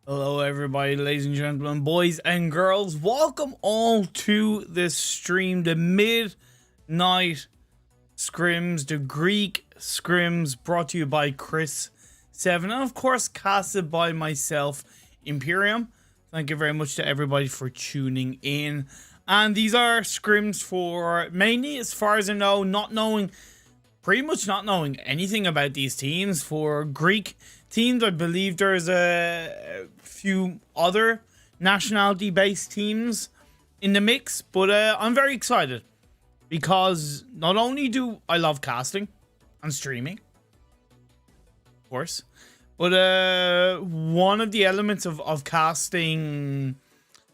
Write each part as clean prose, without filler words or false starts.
Hello everybody, ladies and gentlemen, boys and girls. Welcome all to this stream, the midnight scrims, the Greek scrims, brought to you by Chris7, and of course casted by myself, ImPERium. Thank you very much to everybody for tuning in. And these are scrims for mainly, as far as I know, pretty much not knowing anything about these teams. For Greek teams, I believe there's a few other nationality-based teams in the mix, but I'm very excited because not only do I love casting and streaming, of course, but one of the elements of casting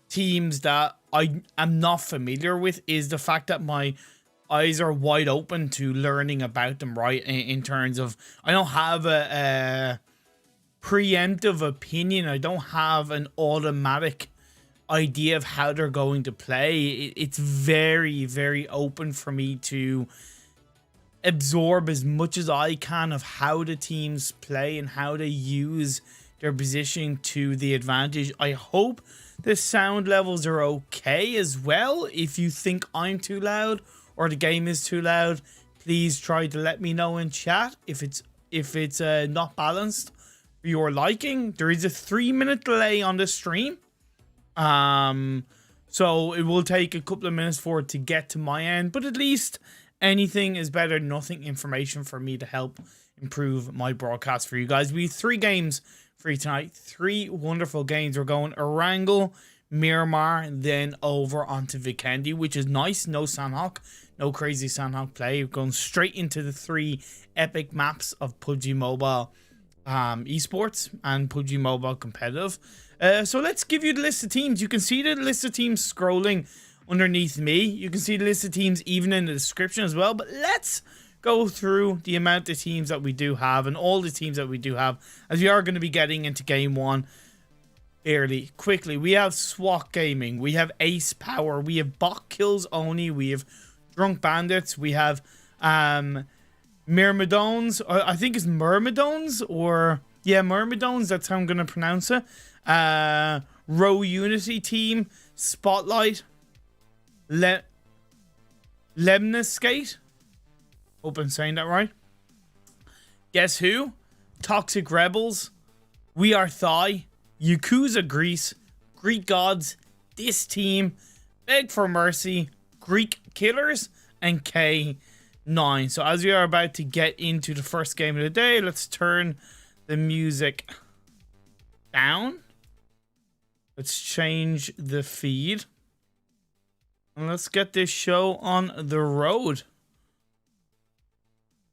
teams that I am not familiar with is the fact that my eyes are wide open to learning about them, right? In terms of, I don't have a preemptive opinion. I don't have an automatic idea of how they're going to play. It's very, very open for me to absorb as much as I can of how the teams play and how they use their positioning to the advantage. I hope the sound levels are okay as well. If you think I'm too loud or the game is too loud, please try to let me know in chat if it's not balanced for your liking. There is a 3-minute delay on the stream, so it will take a couple of minutes for it to get to my end, but at least anything is better than nothing. Information for me to help improve my broadcast for you guys. We have 3 games for you tonight, 3 wonderful games. We're going Erangel, Miramar, and then over onto Vikendi, which is nice. No Sandhawk, no crazy Sandhawk play. We're going straight into the 3 epic maps of PUBG Mobile esports and PUBG Mobile competitive. So let's give you the list of teams. You can see the list of teams scrolling underneath me. You can see the list of teams even in the description as well. But let's go through the amount of teams that we do have and all the teams that we do have, as we are going to be getting into game 1 fairly quickly. We have SWAT Gaming, we have AcePOWER, we have BotKillzOnly, we have Drunk Bandits, we have Myrmidones, I think it's Myrmidones, or yeah, Myrmidones, that's how I'm going to pronounce it. Row Unity Team, Spotlight, LEMNISCATE, hope I'm saying that right. Guess Who, Toxic Rebels, WeAreThai, YAKUZA Greece, Greek Gods, dissTEAM, Beg4Mercy, Greek Killers, and K9. So as we are about to get into the first game of the day, let's turn the music down. Let's change the feed. And let's get this show on the road.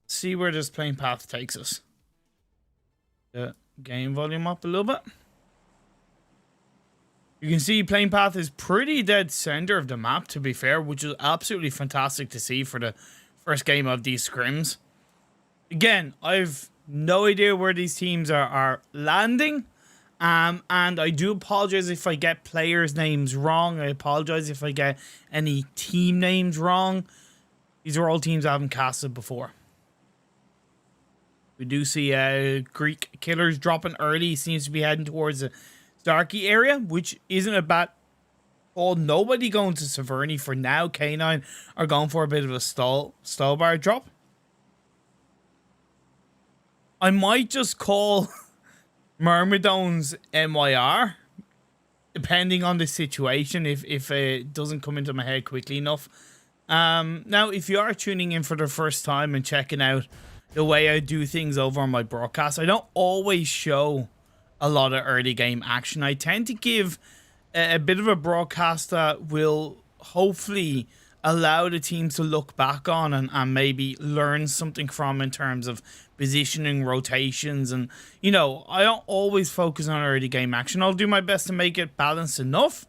See where this playing path takes us. The game volume up a little bit. You can see playing path is pretty dead center of the map, to be fair, which is absolutely fantastic to see for the first game of these scrims. Again, I've no idea where these teams are landing. And I do apologize if I get players' names wrong. I apologize if I get any team names wrong. These are all teams I haven't casted before. We do see Greek Killers dropping early. He seems to be heading towards the Darky area, which isn't a bad call. Nobody going to Severny for now. K9 are going for a bit of a stall bar drop. I might just call Myrmidones MYR, depending on the situation, if it doesn't come into my head quickly enough. Now, if you are tuning in for the first time and checking out the way I do things over on my broadcast, I don't always show a lot of early game action. I tend to give a bit of a broadcast that will hopefully allow the teams to look back on and maybe learn something from in terms of positioning, rotations, and, you know, I don't always focus on early game action. I'll do my best to make it balanced enough,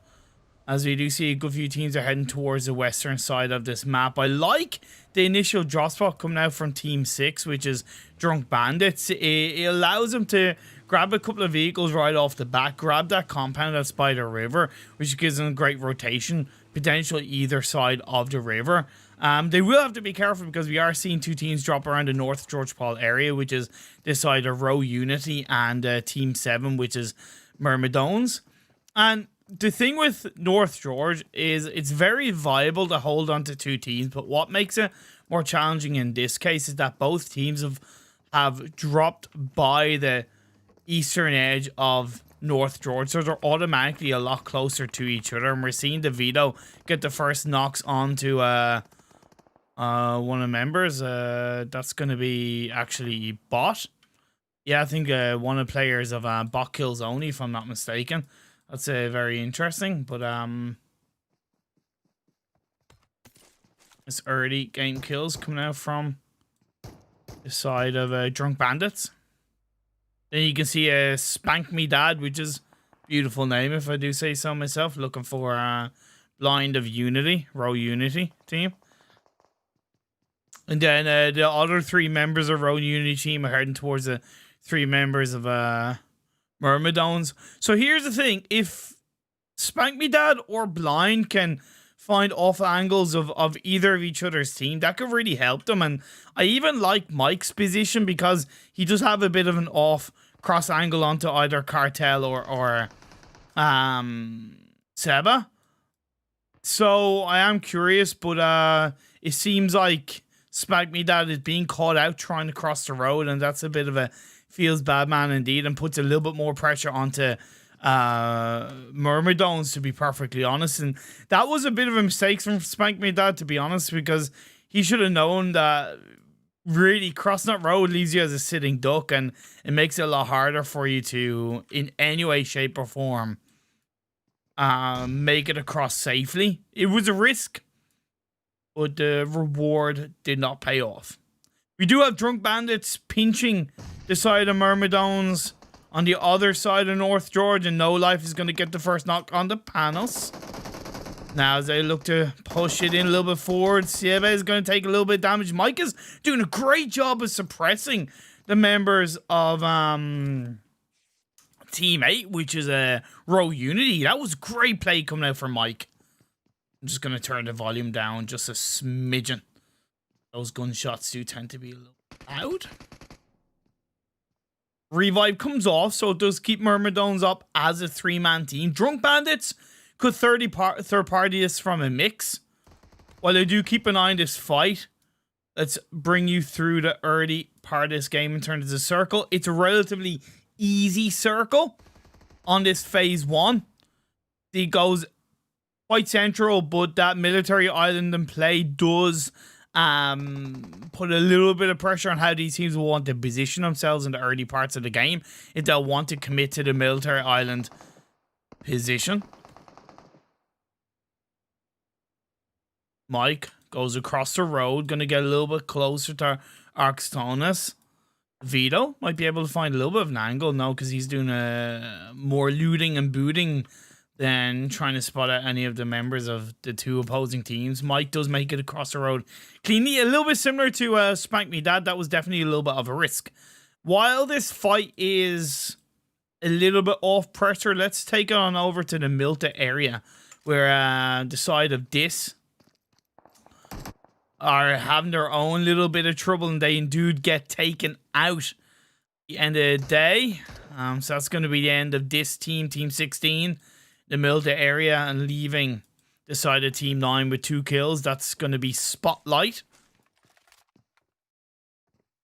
as we do see a good few teams are heading towards the western side of this map. I like the initial drop spot coming out from Team 6, which is Drunk Bandits. It allows them to grab a couple of vehicles right off the bat, grab that compound at Spider River, which gives them great rotation potential either side of the river. They will have to be careful because we are seeing 2 teams drop around the North George Paul area, which is this side of Row Unity, and Team 7, which is Myrmidones. And the thing with North George is it's very viable to hold on to two teams, but what makes it more challenging in this case is that both teams have dropped by the eastern edge of North George, so they're automatically a lot closer to each other, and we're seeing DeVito get the first knocks onto one of the members. That's going to be actually Bot. Yeah, I think one of the players of BotKillzOnly, if I'm not mistaken. That's very interesting, but this early game kills coming out from the side of Drunk Bandits. Then you can see Spank Me Dad, which is a beautiful name if I do say so myself. Looking for Blind of Unity, Row Unity team. And then the other three members of Row Unity team are heading towards the three members of Myrmidones. So here's the thing. If Spank Me Dad or Blind can find off angles of either of each other's team, that could really help them. And I even like Mike's position because he does have a bit of an off cross angle onto either Cartel or Seba. So I am curious, but it seems like Spank Me Dad is being caught out trying to cross the road, and that's a bit of a feels bad man indeed, and puts a little bit more pressure onto Myrmidones, to be perfectly honest. And that was a bit of a mistake from Spank Me Dad, to be honest, because he should have known that really crossing that road leaves you as a sitting duck, and it makes it a lot harder for you to, in any way, shape or form, make it across safely. It was a risk, but the reward did not pay off. We do have Drunk Bandits pinching the side of Myrmidones on the other side of North George, and No Life is going to get the first knock on the panels. Now, as they look to push it in a little bit forward, Seba is going to take a little bit of damage. Mike is doing a great job of suppressing the members of Team 8, which is a Row Unity. That was great play coming out from Mike. I'm just going to turn the volume down just a smidgen. Those gunshots do tend to be a little loud. Revive comes off, so it does keep Myrmidones up as a three-man team. Drunk Bandits could third-party this from a mix. While I do keep an eye on this fight, let's bring you through the early part of this game in terms of the circle. It's a relatively easy circle on this phase 1. It goes quite central, but that military island in play does put a little bit of pressure on how these teams will want to position themselves in the early parts of the game if they'll want to commit to the military island position. Mike goes across the road, gonna get a little bit closer to Arcstonis. Vito might be able to find a little bit of an angle now because he's doing more looting and booting than trying to spot out any of the members of the two opposing teams. Mike does make it across the road cleanly, a little bit similar to Spank Me Dad. That was definitely a little bit of a risk. While this fight is a little bit off pressure, let's take it on over to the Milta area where the side of Dis are having their own little bit of trouble, and they indeed get taken out at the end of the day. So that's going to be the end of this team, Team 16. The Milta area, and leaving the side of Team 9 with 2 kills. That's going to be Spotlight.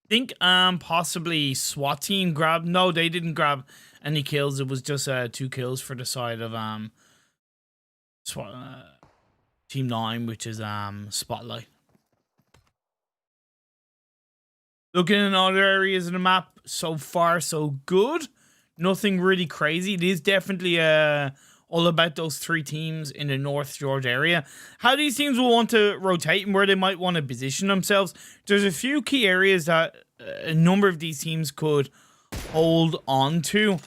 I think possibly SWAT team grabbed. No, they didn't grab any kills. It was just 2 kills for the side of Team 9, which is Spotlight. Looking in other areas of the map, so far so good. Nothing really crazy. It is definitely all about those 3 teams in the North George area. How these teams will want to rotate and where they might want to position themselves. There's a few key areas that a number of these teams could hold on to.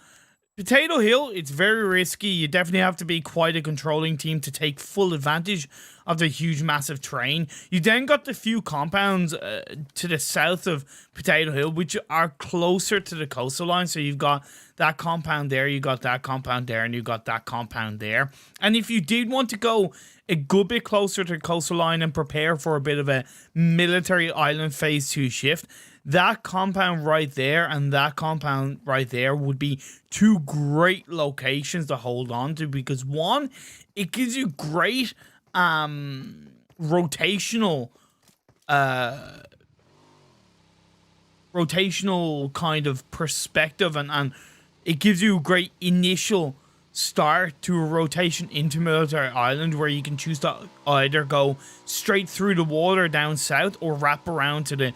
Potato Hill, it's very risky. You definitely have to be quite a controlling team to take full advantage of the huge, massive terrain. You then got the few compounds to the south of Potato Hill, which are closer to the coastal line. So you've got that compound there, you got that compound there, and you got that compound there. And if you did want to go a good bit closer to the coastal line and prepare for a bit of a military island phase 2 shift, that compound right there and that compound right there would be two great locations to hold on to, because one, it gives you great rotational kind of perspective, and it gives you a great initial start to a rotation into Military Island, where you can choose to either go straight through the water down south or wrap around to the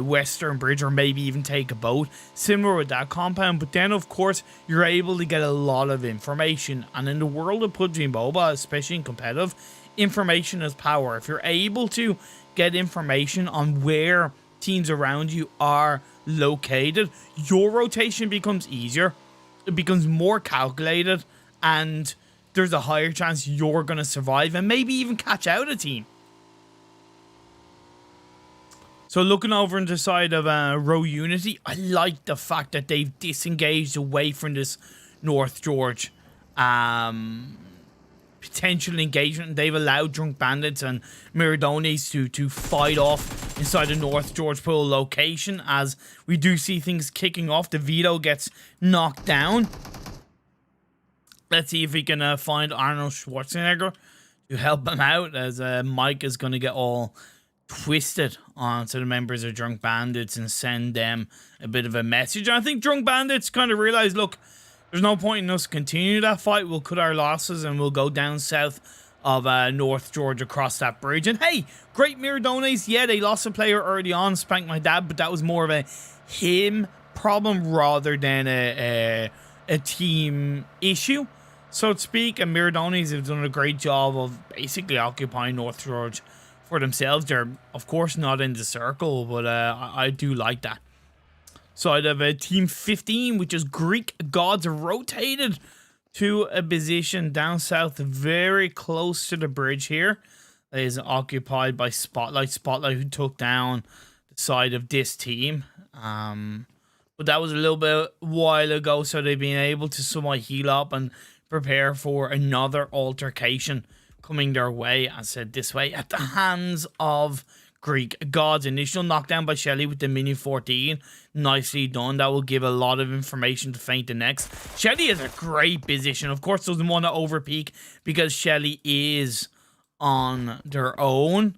western bridge, or maybe even take a boat, similar with that compound. But then of course you're able to get a lot of information, and in the world of PUBG Mobile, especially in competitive, information is power. If you're able to get information on where teams around you are located, your rotation becomes easier, it becomes more calculated, and there's a higher chance you're going to survive and maybe even catch out a team. So looking over into the side of Row Unity, I like the fact that they've disengaged away from this North George potential engagement. They've allowed Drunk Bandits and Myrmidones to fight off inside the North George Pool location, as we do see things kicking off. The Vito gets knocked down. Let's see if we can find Arnold Schwarzenegger to help him out, as Mike is going to get all twisted onto the members of Drunk Bandits and send them a bit of a message. And I think Drunk Bandits kind of realize, look, there's no point in us continuing that fight. We'll cut our losses and we'll go down south of North George across that bridge. And hey, great Myrmidones. Yeah, they lost a player early on, spanked my dad, but that was more of a him problem rather than a team issue, so to speak. And Myrmidones have done a great job of basically occupying North George for themselves. They're, of course, not in the circle, but I do like that. Side of Team 15, which is Greek Gods, rotated to a position down south, very close to the bridge here. That is occupied by Spotlight, who took down the side of dissTEAM. But that was a little bit while ago, so they've been able to somewhat heal up and prepare for another altercation coming their way, as said this way, at the hands of Greek Gods. Initial knockdown by Shelly with the Mini 14. Nicely done. That will give a lot of information to Feint the next. Shelly is a great position. Of course, doesn't want to overpeak because Shelly is on their own.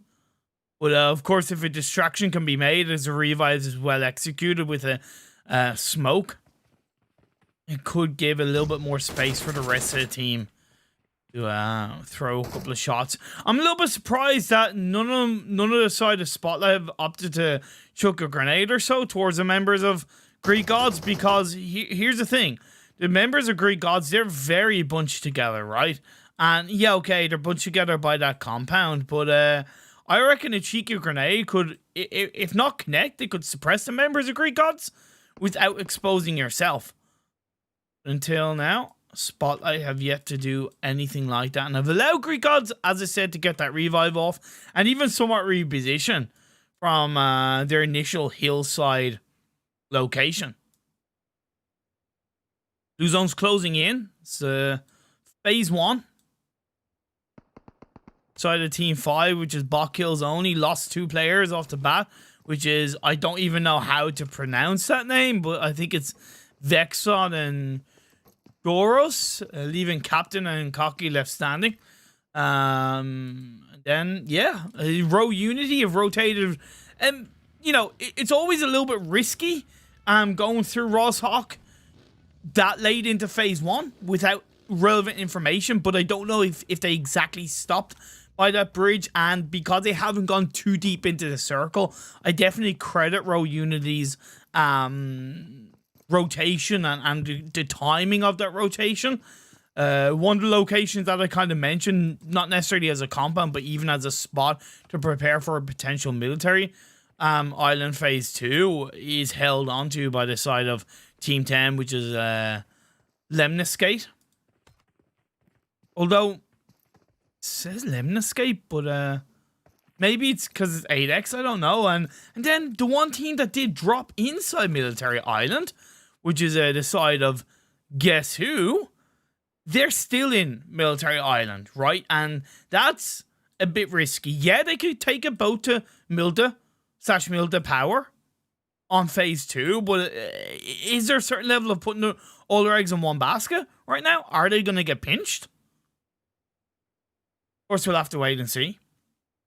But of course, if a distraction can be made as a revive is well executed with a smoke, it could give a little bit more space for the rest of the team to throw a couple of shots. I'm a little bit surprised that none of the side of Spotlight have opted to chuck a grenade or so towards the members of Greek Gods, because here's the thing. The members of Greek Gods, they're very bunched together, right? And yeah, okay, they're bunched together by that compound, but I reckon a cheeky grenade could, if not connect, it could suppress the members of Greek Gods without exposing yourself. Until now, Spotlight have yet to do anything like that, and have allowed Greek Gods, as I said, to get that revive off and even somewhat reposition from their initial hillside location. Blue zone's closing in. It's phase 1. Side of Team 5, which is BotKillzOnly, lost 2 players off the bat, which is, I don't even know how to pronounce that name, but I think it's Vexon and Doros, leaving captain and Cocky left standing. Then, yeah, Row Unity have rotated. And, you know, it's always a little bit risky going through Ross Hawk that late into phase 1 without relevant information. But I don't know if they exactly stopped by that bridge. And because they haven't gone too deep into the circle, I definitely credit Row Unity's rotation and the timing of that rotation. One of the locations that I kind of mentioned, not necessarily as a compound, but even as a spot to prepare for a potential military island phase 2, is held onto by the side of Team 10, which is LEMNISCATE. Although it says LEMNISCATE, but maybe it's because it's 8x, I don't know. And then the one team that did drop inside Military Island, which is the side of Guess Who, they're still in Military Island, right? And that's a bit risky. Yeah, they could take a boat to Milda/Milda Power, on phase 2, but is there a certain level of putting all their eggs in one basket right now? Are they going to get pinched? Of course, we'll have to wait and see.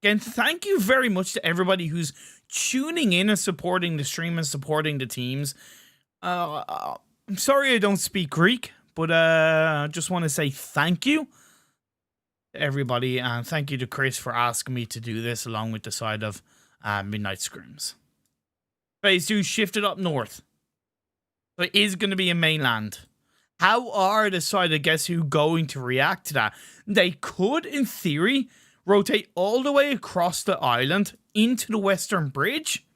Again, thank you very much to everybody who's tuning in and supporting the stream and supporting the teams. I'm sorry I don't speak Greek, but I just want to say thank you to everybody, and thank you to Chris for asking me to do this along with the side of Midnight Scrims. Phase 2 shifted up north. So it is going to be in mainland. How are the side of Guess Who going to react to that? They could, in theory, rotate all the way across the island into the Western Bridge.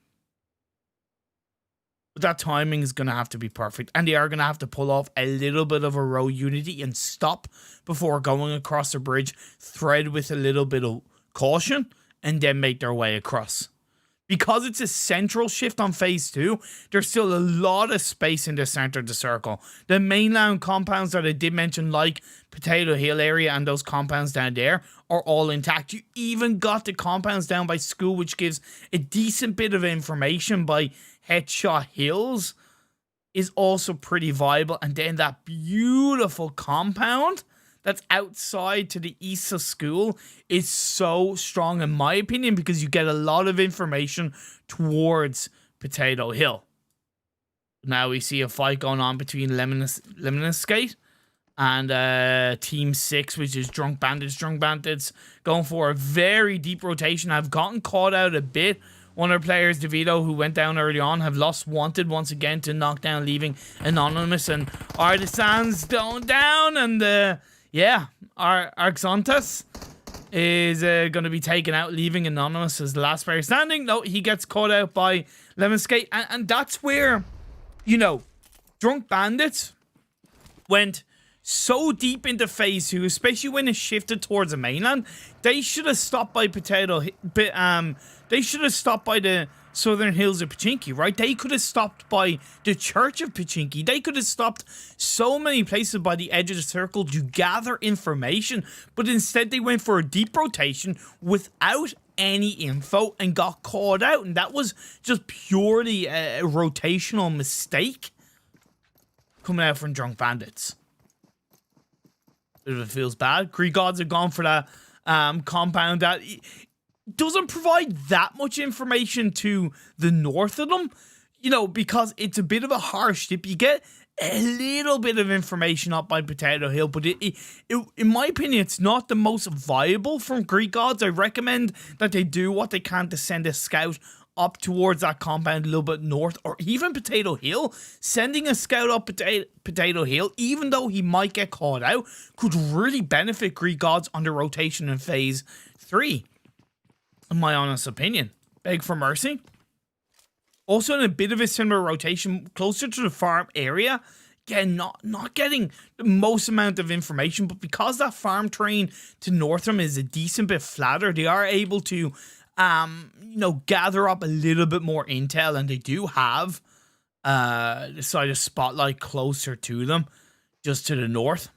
But that timing is going to have to be perfect. And they are going to have to pull off a little bit of a row unity and stop before going across the bridge, thread with a little bit of caution, and then make their way across. Because it's a central shift on phase 2, there's still a lot of space in the center of the circle. The mainland compounds that I did mention, like Potato Hill area and those compounds down there, are all intact. You even got the compounds down by school, which gives a decent bit of information by Headshot Hills, is also pretty viable. And then that beautiful compound that's outside to the east of school is so strong in my opinion, because you get a lot of information towards Potato Hill. Now we see a fight going on between LEMNISCATE and Team 6, which is Drunk Bandits. Drunk Bandits going for a very deep rotation. I've gotten caught out a bit. One of our players, DeVito, who went down early on, have lost Wanted once again to knockdown, leaving Anonymous and Artisans down, and yeah, our Arxontas is going to be taken out, leaving Anonymous as the last player standing. No, he gets caught out by LEMNISCATE, and that's where, you know, Drunk Bandits went so deep into phase 2, especially when it shifted towards the mainland. They should have stopped by they should have stopped by the Southern Hills of Pachinki, right? They could have stopped by the Church of Pachinki. They could have stopped so many places by the edge of the circle to gather information, but instead they went for a deep rotation without any info and got caught out, and that was just purely a rotational mistake coming out from Drunk Bandits. If it feels bad, Greek Gods have gone for that compound that doesn't provide that much information to the north of them, you know, because it's a bit of a harsh dip. You get a little bit of information up by Potato Hill, but it in my opinion, it's not the most viable from Greek Gods. I recommend that they do what they can to send a scout up towards that compound a little bit north, or even Potato Hill. Sending a scout up Potato Hill, even though he might get caught out, could really benefit Greek Gods under rotation in phase 3. In my honest opinion. Beg4Mercy, also in a bit of a similar rotation, closer to the farm area. Again, not getting the most amount of information, but because that farm terrain to north of them is a decent bit flatter, they are able to, you know, gather up a little bit more intel, and they do have the side of Spotlight closer to them, just to the north.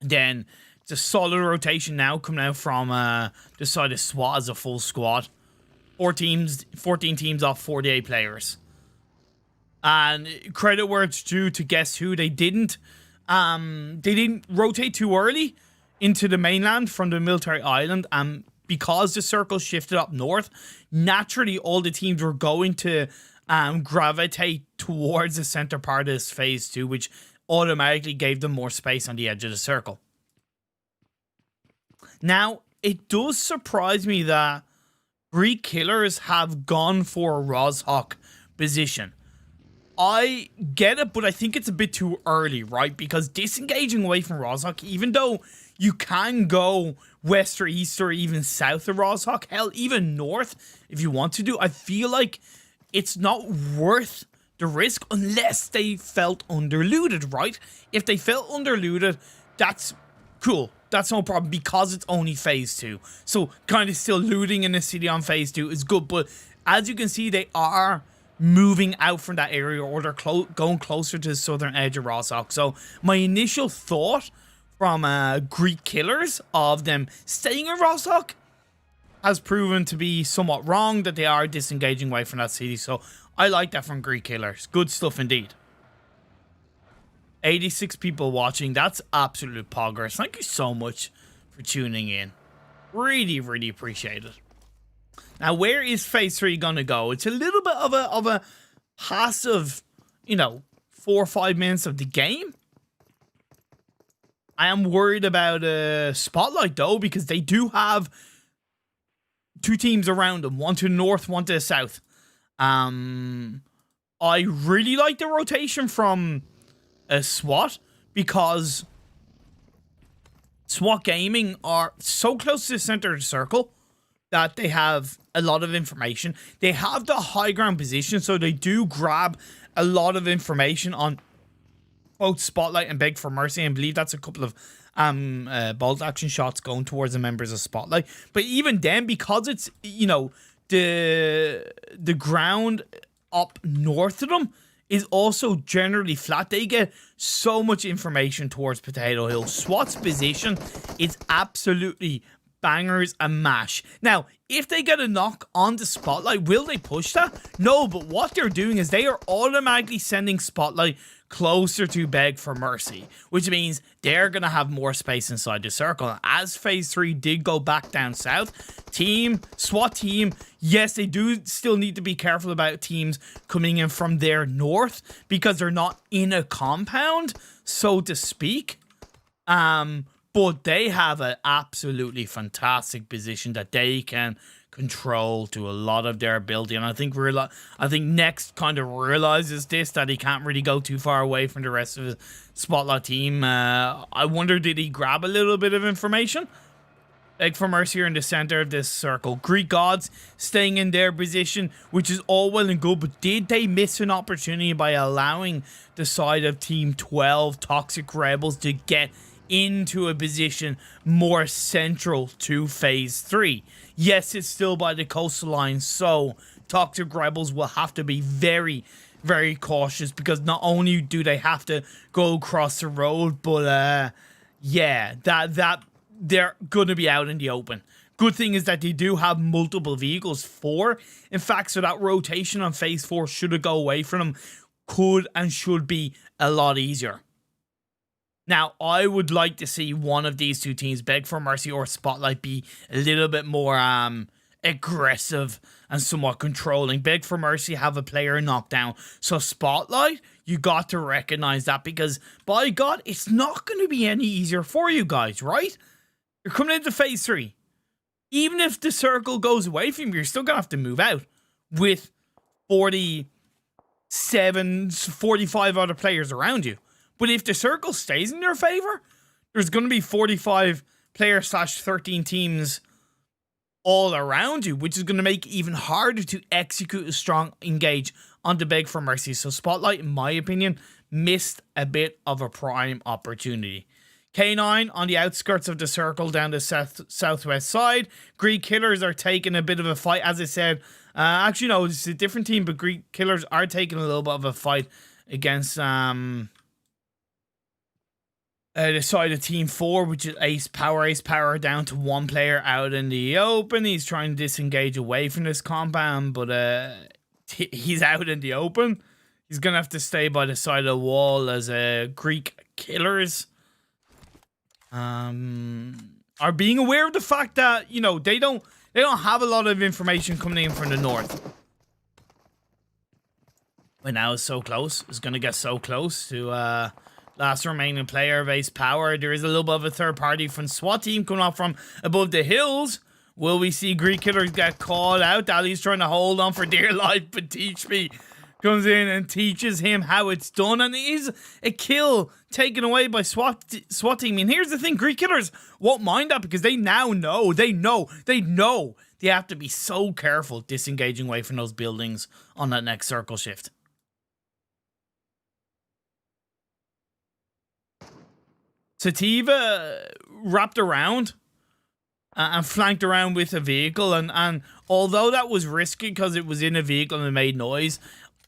Then it's a solid rotation now coming out from the side of SWAT as a full squad. 14 teams off 48 players. And credit where it's due to Guess Who, they didn't rotate too early into the mainland from the military island, and because the circle shifted up north, naturally all the teams were going to gravitate towards the center part of this phase 2, which automatically gave them more space on the edge of the circle. Now, it does surprise me that Greek Killers have gone for a Rozhok position. I get it, but I think it's a bit too early, right? Because disengaging away from Rozhok, even though you can go west or east or even south of Rozhok, hell, even north if you want to do, I feel like it's not worth the risk unless they felt underlooted, right? If they felt underlooted, that's cool. That's no problem, because it's only phase 2. So kind of still looting in the city on phase 2 is good. But as you can see, they are moving out from that area, or they're going closer to the southern edge of Rozhok. So my initial thought from Greek Killers of them staying in Rozhok, has proven to be somewhat wrong, that they are disengaging away from that city. So I like that from Greek Killers. Good stuff indeed. 86 people watching. That's absolute progress. Thank you so much for tuning in. Really, really appreciate it. Now, where is phase 3 gonna go? It's a little bit of a passive, you know, 4 or 5 minutes of the game. I am worried about Spotlight though, because they do have 2 teams around them, one to the north, one to the south. I really like the rotation from SWAT, because SWAT Gaming are so close to the center of the circle that they have a lot of information. They have the high ground position, so they do grab a lot of information on both Spotlight and Beg4Mercy. I believe that's a couple of bolt action shots going towards the members of Spotlight. But even then, because it's, you know, the ground up north of them is also generally flat, they get so much information towards Potato Hill. SWAT's position is absolutely bangers and mash. Now, if they get a knock on the Spotlight, will they push that? No, but what they're doing is they are automatically sending Spotlight closer to Beg4Mercy, which means they're going to have more space inside the circle. As phase 3 did go back down south, SWAT team, yes, they do still need to be careful about teams coming in from their north, because they're not in a compound, so to speak. But they have an absolutely fantastic position that they can control to a lot of their ability, and I think Next kind of realizes this, that he can't really go too far away from the rest of the Spotlight team. I wonder, did he grab a little bit of information? Beg4Mercy are in the center of this circle. Greek Gods staying in their position, which is all well and good, but did they miss an opportunity by allowing the side of Team 12 Toxic Rebels to get into a position more central to phase 3? Yes, it's still by the coastline, so Toxic Rebels will have to be very, very cautious, because not only do they have to go across the road, but yeah, that they're going to be out in the open. Good thing is that they do have multiple vehicles, 4 in fact, so that rotation on phase 4, should it go away from them, could and should be a lot easier. Now, I would like to see one of these 2 teams, Beg4Mercy or Spotlight, be a little bit more aggressive and somewhat controlling. Beg4Mercy have a player knocked down, so Spotlight, you got to recognize that, because by God, it's not going to be any easier for you guys, right? You're coming into phase 3. Even if the circle goes away from you, you're still going to have to move out with 45 other players around you. But if the circle stays in your favor, there's going to be 45 players / 13 teams all around you, which is going to make it even harder to execute a strong engage onto Beg4Mercy. So Spotlight, in my opinion, missed a bit of a prime opportunity. K9 on the outskirts of the circle down the southwest side. Greek Killers are taking a bit of a fight, as I said. Actually, no, it's a different team, but Greek Killers are taking a little bit of a fight against the side of Team 4, which is AcePOWER. AcePOWER down to 1 player out in the open. He's trying to disengage away from this compound, but he's out in the open. He's going to have to stay by the side of the wall as Greek Killers are being aware of the fact that, you know, they don't have a lot of information coming in from the north. But now it's so close. It's going to get so close to last remaining player of AcePOWER. There is a little bit of a third party from SWAT team coming up from above the hills. Will we see Greek Killers get called out? Ali's trying to hold on for dear life, but Teach Me comes in and teaches him how it's done, and it is a kill taken away by SWAT team. And here's the thing, Greek Killers won't mind that, because they now know, they know they have to be so careful disengaging away from those buildings on that next circle shift. Sativa wrapped around and flanked around with a vehicle, and although that was risky because it was in a vehicle and it made noise,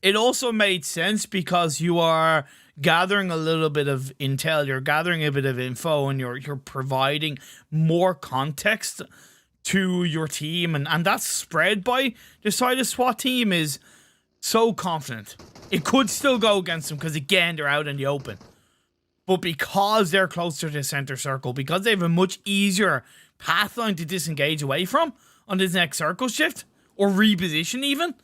it also made sense because you are gathering a little bit of intel, you're gathering a bit of info, and you're providing more context to your team, and that spread by the side of SWAT team is so confident. It could still go against them because, again, they're out in the open. But because they're closer to the center circle, because they have a much easier pathline to disengage away from on this next circle shift, or reposition even,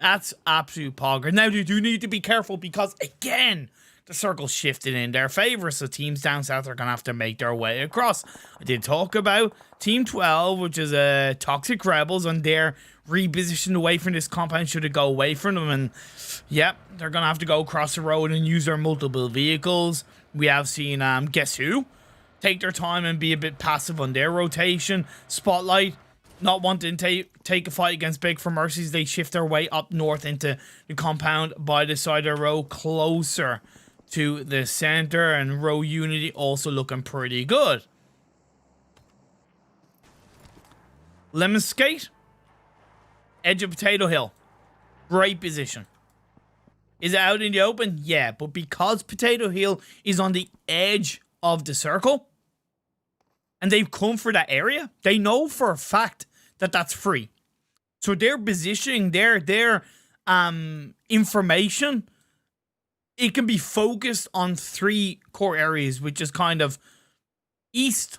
that's absolute pogger. Now, they do need to be careful because, again, the circle's shifted in their favor, so teams down south are going to have to make their way across. I did talk about Team 12, which is Toxic Rebels, and they're repositioned away from this compound should it go away from them, and yeah, they're going to have to go across the road and use their multiple vehicles. We have seen GUESSWHO take their time and be a bit passive on their rotation. Spotlight not wanting to take a fight against Beg4Mercy, they shift their way up north into the compound by the side of the road, closer to the center, and row unity also looking pretty good. LEMNISCATE, edge of Potato Hill, great position. Is it out in the open? Yeah, but because Potato Hill is on the edge of the circle, and they've come for that area, they know for a fact that that's free. So they're positioning their information, it can be focused on 3 core areas, which is kind of east,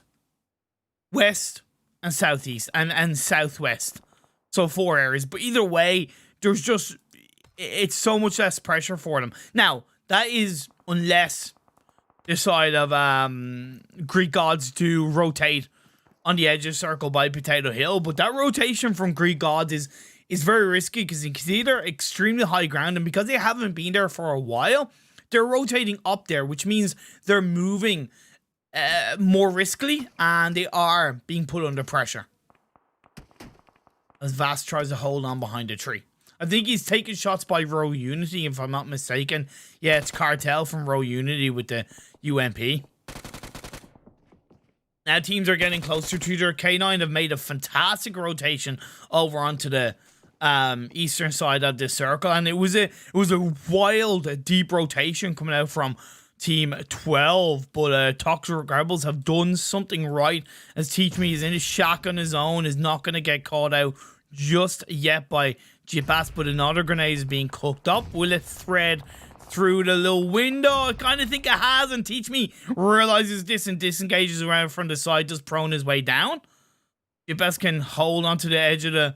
west, and southeast, and southwest. So 4 areas. But either way, there's just, it's so much less pressure for them. Now, that is unless the side of Greek gods do rotate on the edge of circle by Potato Hill. But that rotation from Greek gods is very risky because you can see they're extremely high ground, and because they haven't been there for a while, they're rotating up there, which means they're moving more riskily, and they are being put under pressure as Vast tries to hold on behind a tree. I think he's taking shots by Row Unity, if I'm not mistaken. Yeah, it's Cartel from Row Unity with the UMP. Now teams are getting closer to their K9. Have made a fantastic rotation over onto the eastern side of the circle, and it was a wild deep rotation coming out from Team 12, but Toxic Rebels have done something right, as Teach Me is in his shack on his own, is not going to get caught out just yet by Jipas, but another grenade is being cooked up. Will it thread through the little window? I kind of think it has, and Teach Me realizes this and disengages around from the side, just prone his way down. Jipas can hold onto the edge of the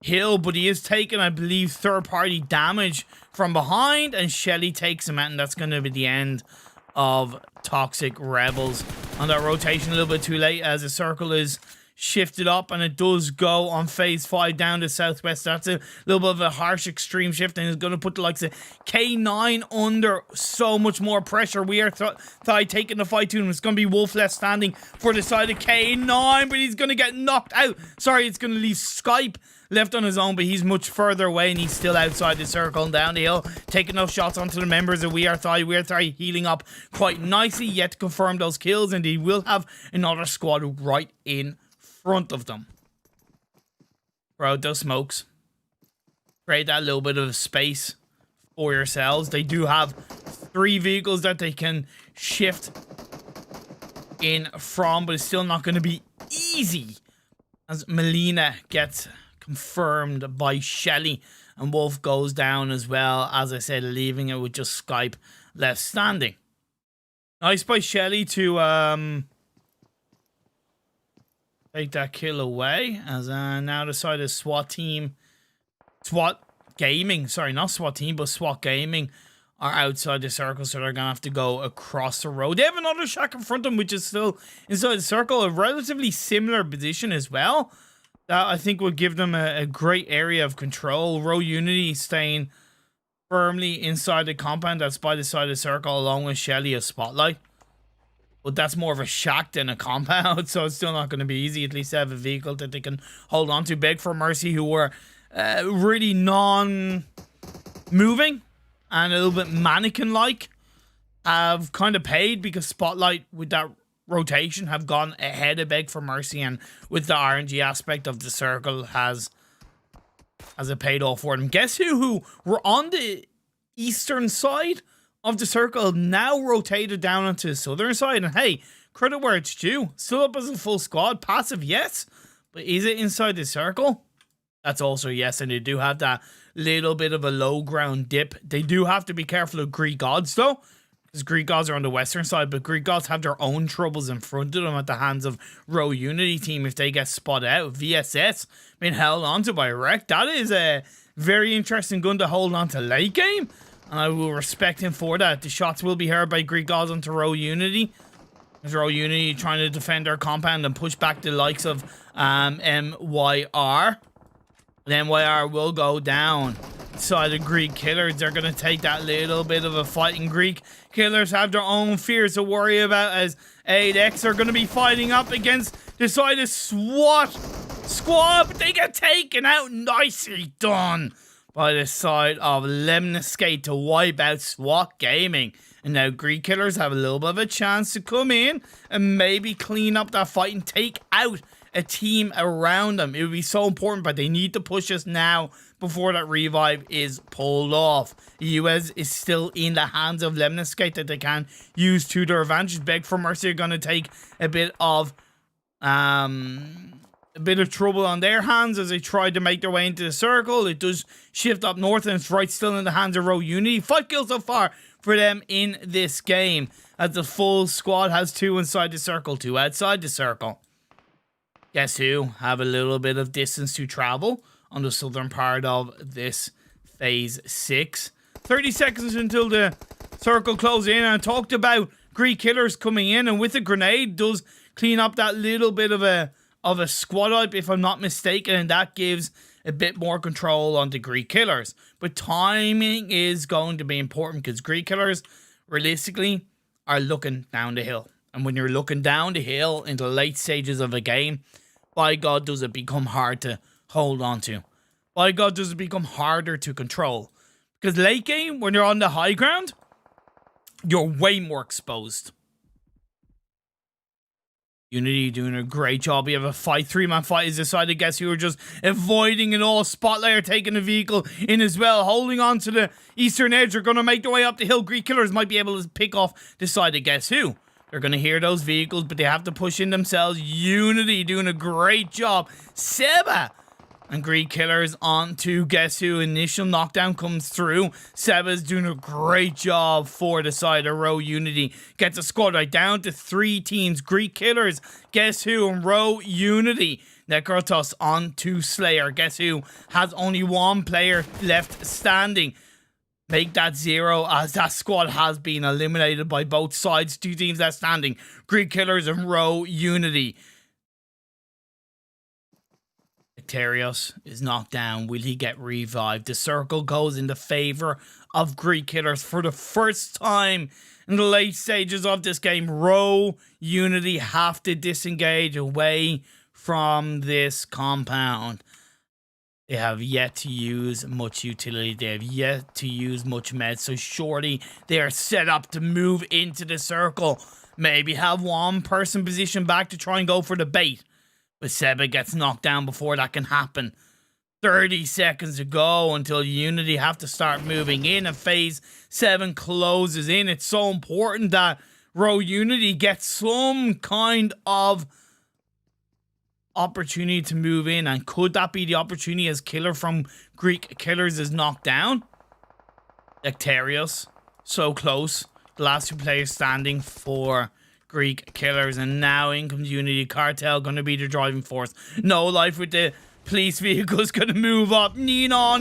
hill, but he is taking, I believe, third-party damage from behind, and Shelly takes him out, and that's going to be the end of Toxic Rebels. On that rotation, a little bit too late, as the circle is shifted up, and it does go on phase 5 down to southwest. That's a little bit of a harsh extreme shift, and it's going to put the likes of K9 under so much more pressure. WeAreThai taking the fight to him. It's going to be Wolf left standing for the side of K9, but he's going to get knocked out. Sorry, it's going to leave Skype left on his own, but he's much further away, and he's still outside the circle and down the hill, taking those shots onto the members of WeAreThai. WeAreThai healing up quite nicely, yet to confirm those kills, and he will have another squad right in front of them. Throw out those smokes. Create that little bit of space for yourselves. They do have 3 vehicles that they can shift in from, but it's still not going to be easy, as Melina gets confirmed by Shelly, and Wolf goes down as well, as I said, leaving it with just Skype left standing. Nice by Shelly to take that kill away, as now the side of SWAT Gaming, sorry, not SWAT team, but SWAT Gaming are outside the circle, so they're gonna have to go across the road. They have another shack in front of them, which is still inside the circle, a relatively similar position as well. That I think will give them a great area of control. Row Unity staying firmly inside the compound that's by the side of the circle, along with Shelly a Spotlight. But that's more of a shack than a compound, so it's still not going to be easy. At least they have a vehicle that they can hold on to. Beg4Mercy, who were really non-moving and a little bit mannequin-like, have kind of paid, because Spotlight with that rotation have gone ahead of Beg4Mercy, and with the RNG aspect of the circle has it paid off for them. GUESSWHO, who were on the eastern side of the circle, now rotated down onto the southern side, and hey, credit where it's due. Still up as a full squad. Passive, yes. But is it inside the circle? That's also yes, and they do have that little bit of a low ground dip. They do have to be careful of Greek gods, though, because Greek gods are on the western side, but Greek gods have their own troubles in front of them at the hands of Row Unity team if they get spotted out. VSS being held onto by Wreck. That is a very interesting gun to hold on to late game, and I will respect him for that. The shots will be heard by Greek gods onto Row Unity. There's Row Unity trying to defend their compound and push back the likes of MYR. And MYR will go down. So the Greek killers, they're going to take that little bit of a fighting. Greek killers have their own fears to worry about, as 8X are going to be fighting up against the side of SWAT squad, but they get taken out. Nicely done by the side of LEMNISCATE to wipe out SWAT Gaming. And now Greek killers have a little bit of a chance to come in and maybe clean up that fight and take out a team around them. It would be so important, but they need to push us now before that revive is pulled off. The US is still in the hands of LEMNISCATE that they can use to their advantage. Beg4Mercy are going to take a bit of trouble on their hands as they try to make their way into the circle. It does shift up north, and it's right still in the hands of Row Unity. 5 kills so far for them in this game, as the full squad has 2 inside the circle, 2 outside the circle. Guess who have a little bit of distance to travel on the southern part of this phase 6. 30 seconds until the circle closes in, and I talked about Greek killers coming in, and with the grenade does clean up that little bit of a squad wipe, if I'm not mistaken, and that gives a bit more control on the Greek killers. But timing is going to be important, because Greek killers realistically are looking down the hill, and when you're looking down the hill in the late stages of a game, by God, does it become hard to hold on to. By God, does it become harder to control. Because late game, when you're on the high ground, you're way more exposed. Unity doing a great job. We have a fight. 3-man fight is decided. Guess who are just avoiding it all. Spotlighter taking the vehicle in as well. Holding on to the eastern edge. They're going to make their way up the hill. Greek killers might be able to pick off the side of Guess Who. They're going to hear those vehicles, but they have to push in themselves. Unity doing a great job. Seba and Greek killers on to Guess Who. Initial knockdown comes through. Seba's doing a great job for the side of Row Unity. Gets a squad right down to 3 teams. Greek killers, Guess Who, and Row Unity. Necrotos on to Slayer. Guess Who has only 1 player left standing. Make that 0, as that squad has been eliminated by both sides. 2 teams left standing. Greek killers and Row Unity. Terios is knocked down. Will he get revived? The circle goes in the favor of Greek killers for the first time in the late stages of this game. Row Unity have to disengage away from this compound. They have yet to use much utility. They have yet to use much meds. So surely they are set up to move into the circle. Maybe have 1 person position back to try and go for the bait. But Seba gets knocked down before that can happen. 30 seconds to go until Unity have to start moving in, and phase 7 closes in. It's so important that Row Unity gets some kind of opportunity to move in, and could that be the opportunity as Killer from Greek Killers is knocked down? Ecterios, so close. The last 2 players standing for Greek Killers, and now in comes Unity. Cartel going to be the driving force. No life with the police vehicles, going to move up. Nina.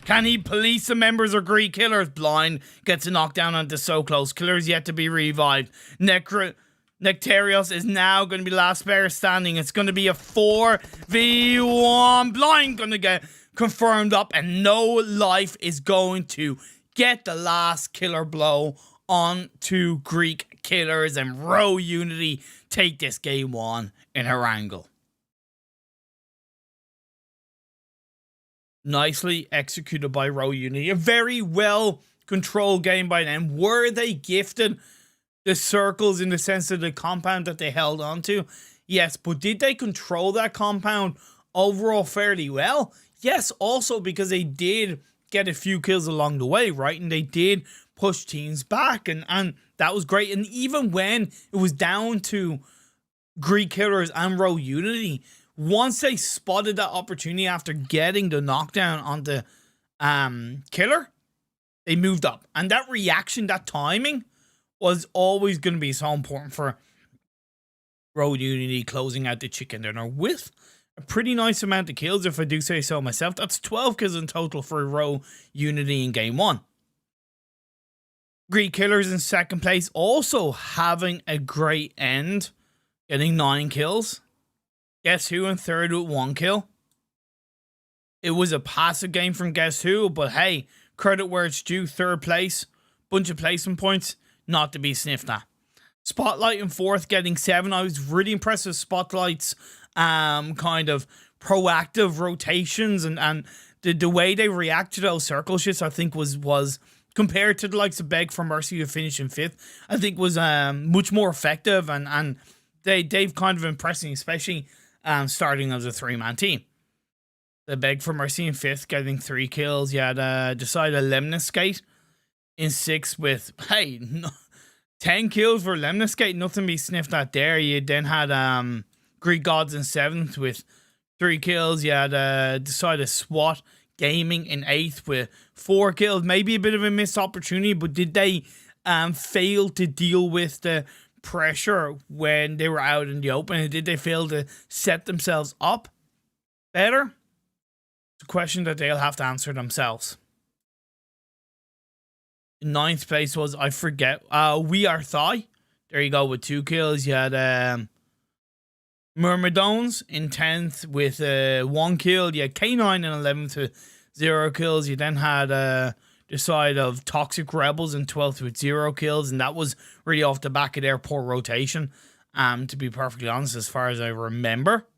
Can he police the members of Greek Killers? Blind gets a knockdown onto so close. Killer's yet to be revived. Nectarios is now going to be the last player standing. It's going to be a 4v1. Blind going to get confirmed up, and no life is going to get the last killer blow onto Greek Killers, and Row Unity take this game 1 in Erangel. Nicely executed by Row Unity. A very well controlled game by them. Were they gifted the circles in the sense of the compound that they held onto? Yes, but did they control that compound overall fairly well? Yes, also because they did get a few kills along the way, right? And they did push teams back, and that was great. And even when it was down to Greek killers and Row Unity, once they spotted that opportunity after getting the knockdown on the killer, they moved up. And that reaction, that timing, was always going to be so important for Row Unity closing out the chicken dinner with a pretty nice amount of kills, if I do say so myself. That's 12 kills in total for Row Unity in game 1. Greek killers in second place, also having a great end, getting 9 kills. Guess Who in third with 1 kill. It was a passive game from Guess Who, but hey, credit where it's due. Third place, bunch of placement points, not to be sniffed at. Spotlight in fourth, getting 7. I was really impressed with Spotlight's kind of proactive rotations and the way they react to those circle shits, I think was compared to the likes of Beg4Mercy who finished in 5th, I think was much more effective, and they've kind of impressed me, especially starting as a 3-man team. The Beg4Mercy in 5th, getting 3 kills. You had decided LEMNISCATE in 6th with, hey, 10 kills for LEMNISCATE, nothing to be sniffed at there. You then had Greek Gods in 7th with 3 kills. You had decided SWAT Gaming in 8th with 4 kills. Maybe a bit of a missed opportunity, but did they fail to deal with the pressure when they were out in the open? And did they fail to set themselves up better? It's a question that they'll have to answer themselves. In 9th place was, I forget, WeAreThai. There you go with 2 kills. You had Myrmidones in 10th with 1 kill. You had K9 in 11th with 0 kills. You then had the side of Toxic Rebels in 12th with 0 kills. And that was really off the back of their poor rotation, to be perfectly honest, as far as I remember.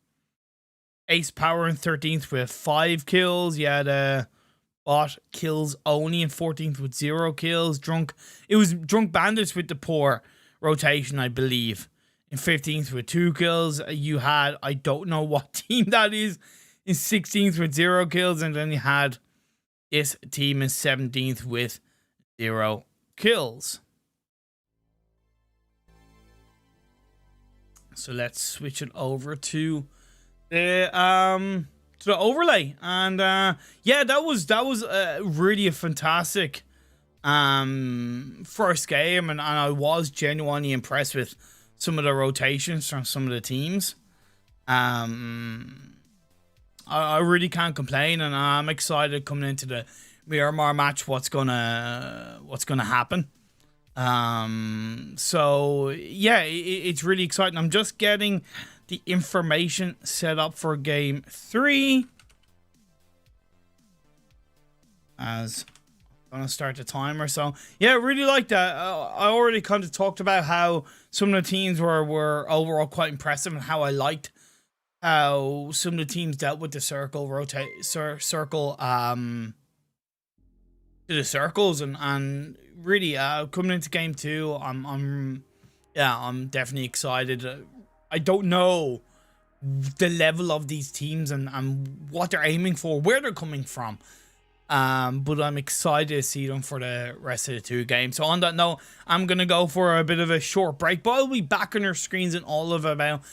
AcePOWER in 13th with 5 kills. You had BotKillzOnly in 14th with 0 kills. It was Drunk Bandits with the poor rotation, I believe, in 15th with 2 kills. You had, I don't know what team that is, in 16th with 0 kills. And then you had this team in 17th with 0 kills. So let's switch it over to the overlay. And yeah, that was really a fantastic first game, and I was genuinely impressed with some of the rotations from some of the teams. I really can't complain, and I'm excited coming into the Miramar match what's gonna happen. So yeah, it's really exciting. I'm just getting the information set up for game 3 as I'm gonna start the timer. So yeah, I really like that. I already kind of talked about how some of the teams were overall quite impressive, and how I liked how some of the teams dealt with the circle to the circles, and really coming into game 2, I'm definitely excited. I don't know the level of these teams and what they're aiming for, where they're coming from. But I'm excited to see them for the rest of the 2 games. So on that note, I'm going to go for a bit of a short break, but I'll be back on your screens in all of about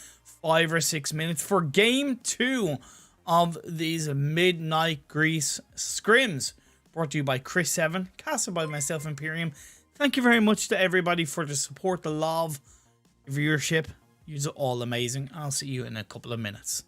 5 or 6 minutes for game 2 of these Midnight Greece Scrims, brought to you by Chris7, casted by myself, ImPERium. Thank you very much to everybody for the support, the love, the viewership. You're all amazing. I'll see you in a couple of minutes.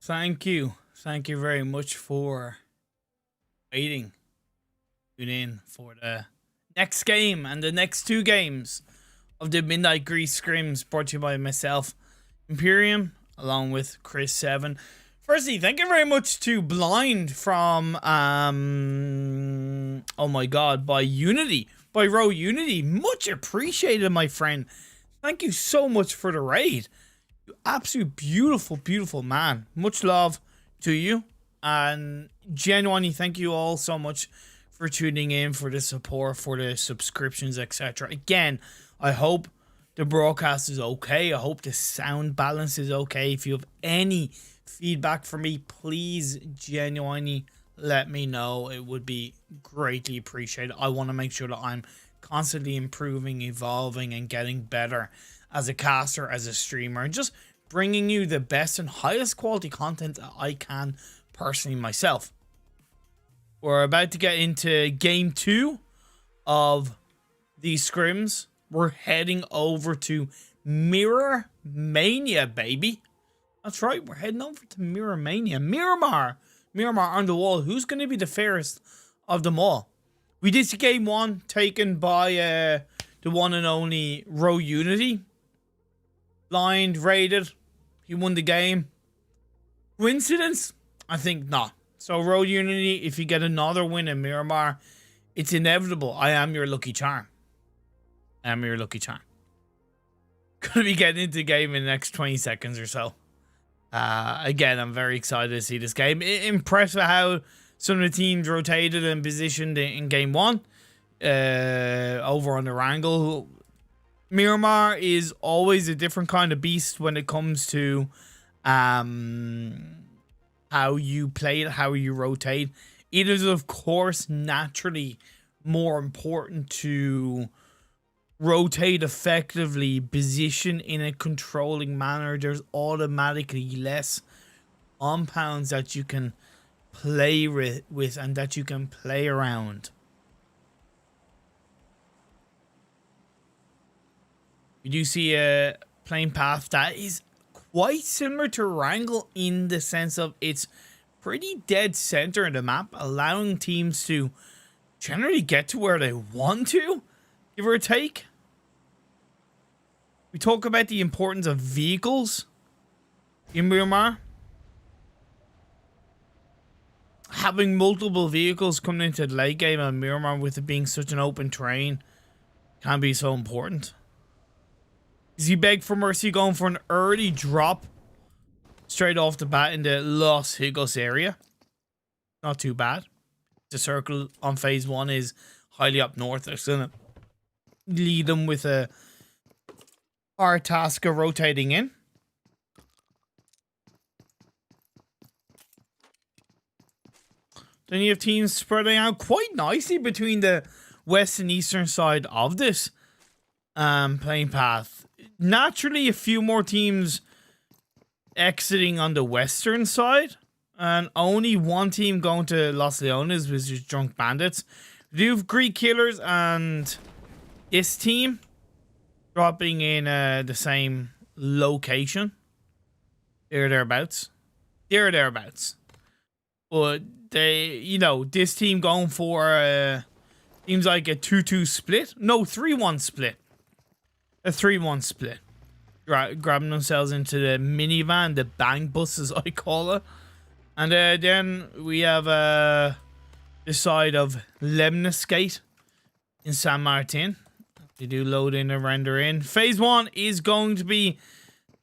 Thank you. Thank you very much for waiting. Tune in for the next game and the next two games of the Midnight Grease Scrims, brought to you by myself, ImPERium, along with Chris7. Firstly, thank you very much to Blind from oh my god, by Row Unity. Much appreciated, my friend. Thank you so much for the raid. You absolute beautiful man. Much love to you, and genuinely thank you all so much for tuning in, for the support, for the subscriptions, etc. Again, I hope the broadcast is okay. I hope the sound balance is okay. If you have any feedback for me, please genuinely let me know. It would be greatly appreciated. I want to make sure that I'm constantly improving, evolving, and getting better as a caster, as a streamer, and just bringing you the best and highest quality content that I can personally myself. We're about to get into game 2 of these scrims. We're heading over to Miramar, baby. That's right, we're heading over to Miramar on the wall. Who's going to be the fairest of them all? We did see game 1 taken by the one and only Row Unity. Blind raided. He won the game. Coincidence? I think not. So Row Unity, if you get another win in Miramar, it's inevitable. I am your lucky charm. Gonna be getting into the game in the next 20 seconds or so. Again, I'm very excited to see this game. Impressed with how some of the teams rotated and positioned in game 1. Over on Erangel. Miramar is always a different kind of beast when it comes to how you play it, how you rotate. It is, of course, naturally more important to rotate effectively, position in a controlling manner. There's automatically less compounds that you can play with and that you can play around. We do see a playing path that is quite similar to Erangel in the sense of it's pretty dead center in the map, allowing teams to generally get to where they want to, give or take. We talk about the importance of vehicles in Miramar. Having multiple vehicles coming into the late game on Miramar, with it being such an open terrain, can be so important. You see Beg4Mercy going for an early drop straight off the bat in the Los Higos area. Not too bad. The circle on phase 1 is highly up north. It's going to lead them with a hard task of rotating in. Then you have teams spreading out quite nicely between the west and eastern side of this playing path. Naturally, a few more teams exiting on the western side, and only one team going to Los Leones, which is Drunk Bandits. We do have Greek Killers and this team dropping in the same location. Thereabouts. But they, you know, this team going for seems like a 2-2 split. No, 3-1 split. A 3-1 split. Grabbing themselves into the minivan, the bang bus as I call it. And then we have the side of LEMNISCATE in San Martin. They do load in and render in. Phase 1 is going to be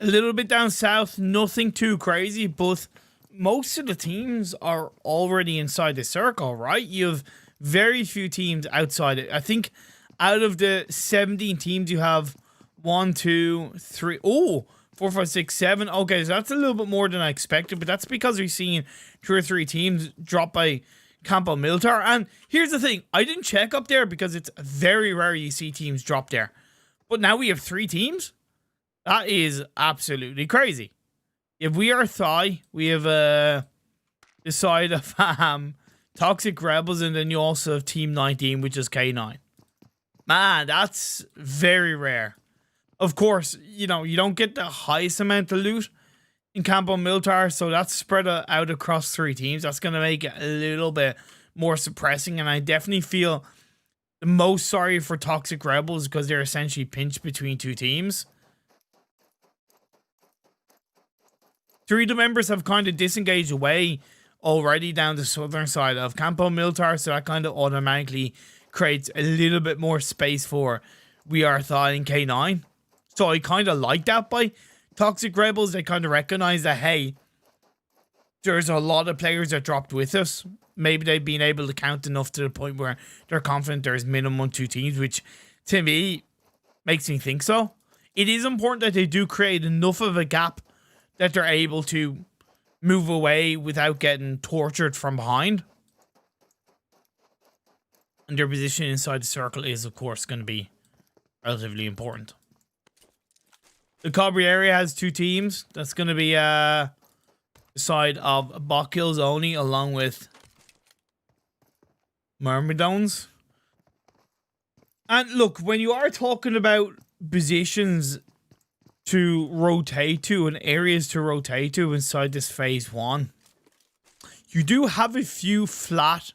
a little bit down south. Nothing too crazy, but most of the teams are already inside the circle, right? You have very few teams outside it. I think out of the 17 teams, you have 1, 2, 3, 4, 5, 6, 7. Okay, so that's a little bit more than I expected, but that's because we're seeing 2 or 3 teams drop by Campo Militar. And here's the thing, I didn't check up there because it's very rare you see teams drop there. But now we have 3 teams. That is absolutely crazy. If WeAreThai, we have the side of Toxic Rebels, and then you also have Team 19, which is K9. Man, that's very rare. Of course, you know, you don't get the highest amount of loot in Campo Militar, so that's spread out across 3 teams. That's going to make it a little bit more suppressing, and I definitely feel the most sorry for Toxic Rebels because they're essentially pinched between 2 teams. 3 of the members have kind of disengaged away already down the southern side of Campo Militar, so that kind of automatically creates a little bit more space for WeAreThai and K9. So I kind of like that by Toxic Rebels. They kind of recognize that, hey, there's a lot of players that dropped with us. Maybe they've been able to count enough to the point where they're confident there's minimum 2 teams, which to me makes me think so. It is important that they do create enough of a gap that they're able to move away without getting tortured from behind. And their position inside the circle is, of course, going to be relatively important. The Cobra area has 2 teams. That's going to be the side of BotKillzOnly along with Myrmidones. And look, when you are talking about positions to rotate to and areas to rotate to inside this phase 1, you do have a few flat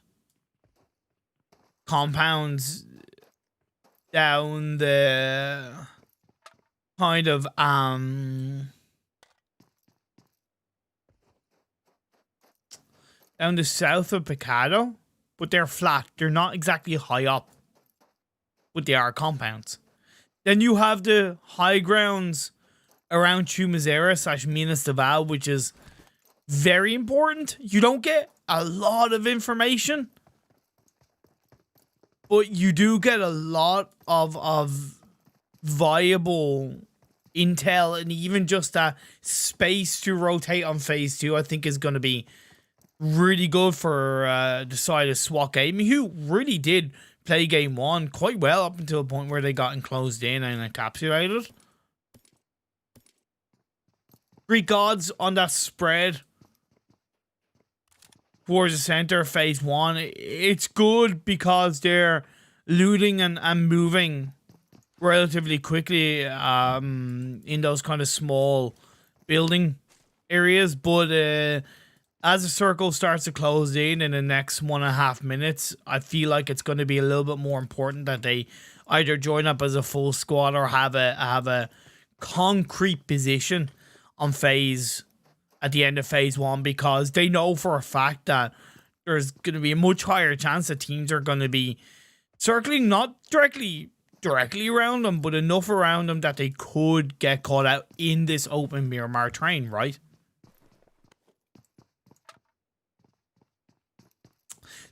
compounds down the kind of down the south of Picado, but they're flat. They're not exactly high up, but they are compounds. Then you have the high grounds around Chumazera / Minas de Val, which is very important. You don't get a lot of information, but you do get a lot of viable intel, and even just that space to rotate on phase 2, I think is going to be really good for the side of SWAT Gaming, who really did play game 1 quite well up until the point where they got enclosed in and encapsulated. Greek Gods on that spread towards the center of phase 1. It's good because they're looting and moving relatively quickly in those kind of small building areas, but as the circle starts to close in the next 1.5 minutes, I feel like it's going to be a little bit more important that they either join up as a full squad or have a concrete position on at the end of phase 1, because they know for a fact that there's going to be a much higher chance that teams are going to be circling not directly around them, but enough around them that they could get caught out in this open Miramar terrain, right?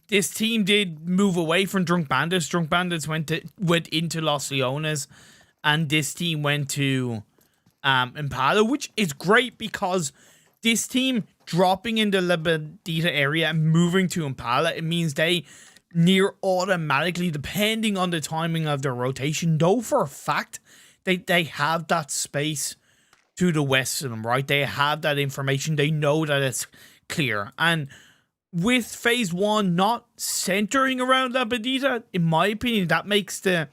This team did move away from Drunk Bandits. Drunk Bandits went into Los Leones, and this team went to Impala, which is great because this team dropping into the Bandita area and moving to Impala, it means they near automatically, depending on the timing of their rotation, know for a fact they have that space to the west of them, right? They have that information. They know that it's clear. And with phase 1 not centering around La Bandita, in my opinion, that makes the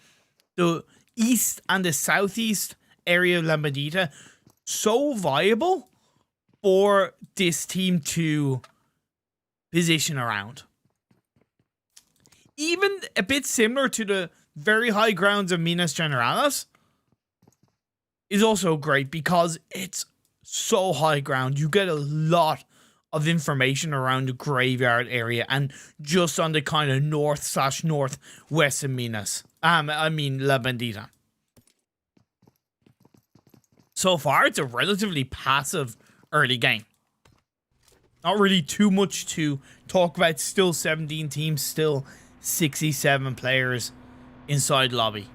east and the southeast area of La Bandita so viable for this team to position around. Even a bit similar to the very high grounds of Minas Generalis is also great because it's so high ground. You get a lot of information around the graveyard area and just on the kind of north/northwest of Minas. La Bandita. So far, it's a relatively passive early game. Not really too much to talk about. Still 17 teams, still 67 players inside lobby.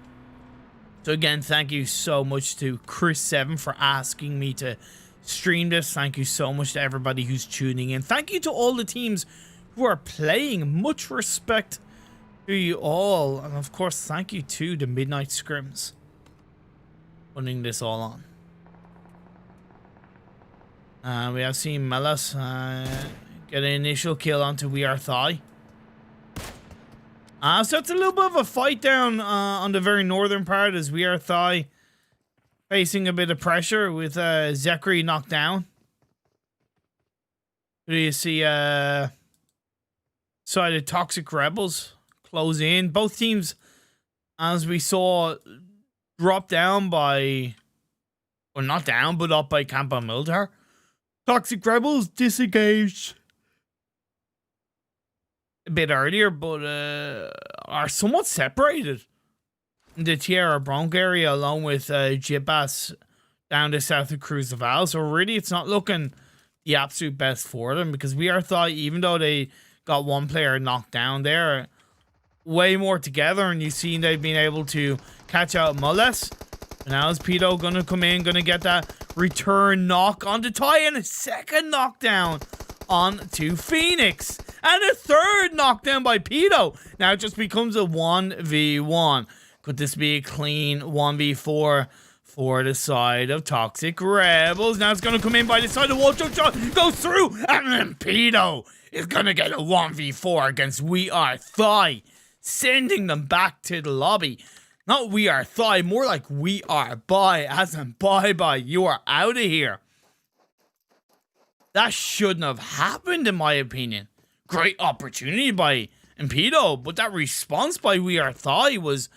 So again, thank you so much to Chris7 for asking me to stream this. Thank you so much to everybody who's tuning in. Thank you to all the teams who are playing. Much respect to you all. And of course, thank you to the Midnight Scrims putting this all on. We have seen Melas get an initial kill onto WeAreThai. So it's a little bit of a fight down on the very northern part as WeAreThai facing a bit of pressure with Zekri knocked down. Do you see side of Toxic Rebels close in? Both teams, as we saw, drop down by, well, not down, but up by Campo Militar. Toxic Rebels disengaged a bit earlier, but are somewhat separated in the Tierra Bronc area, along with Jibas down to south of Cruz de Val. So really, it's not looking the absolute best for them, because WeAreThai, even though they got one player knocked down there, way more together, and you've seen they've been able to catch out Mullis. Now is Pito gonna come in, gonna get that return knock onto Ty, and a second knockdown onto Phoenix, and a third knockdown by Pito. Now it just becomes a 1v1. Could this be a clean 1v4 for the side of Toxic Rebels? Now it's gonna come in by the side of wall, jump shot, goes through, and then Pito is gonna get a 1v4 against WeAreThai, sending them back to the lobby. Not WeAreThai, more like we are bye, as in bye-bye, you are out of here. That shouldn't have happened, in my opinion. Great opportunity by ImPERium, but that response by WeAreThai was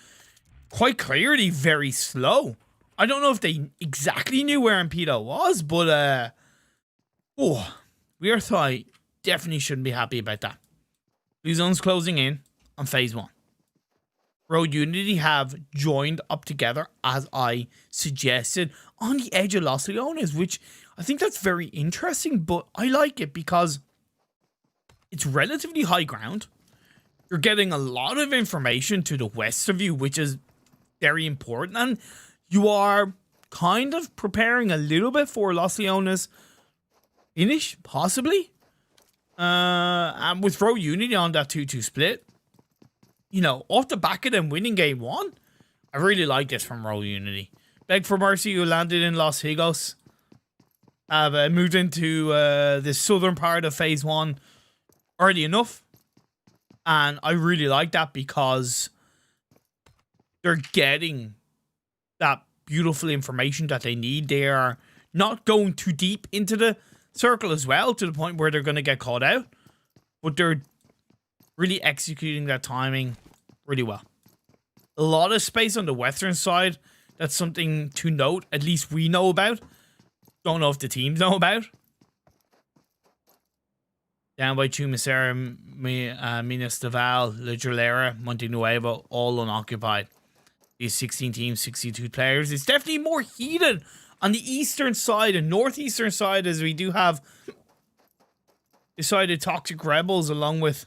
quite clearly very slow. I don't know if they exactly knew where ImPERium was, but WeAreThai definitely shouldn't be happy about that. Blue Zone's closing in on phase 1. Road Unity have joined up together, as I suggested, on the edge of Los Leones, which I think that's very interesting, but I like it because it's relatively high ground. You're getting a lot of information to the west of you, which is very important, and you are kind of preparing a little bit for Los Leones finish, possibly. And with Road Unity on that 2-2 split, you know, off the back of them winning game 1, I really like this from Road Unity. Beg4Mercy, who landed in Los Higos, have moved into the southern part of phase 1 early enough. And I really like that because they're getting that beautiful information that they need. They are not going too deep into the circle as well, to the point where they're going to get caught out. But they're really executing that timing really well. A lot of space on the western side. That's something to note. At least we know about. Don't know if the teams know about. Down by Chumacera, Minas de Val, La Drillera, Monte Nuevo, all unoccupied. These 16 teams, 62 players. It's definitely more heated on the eastern side and northeastern side, as we do have decided Toxic Rebels along with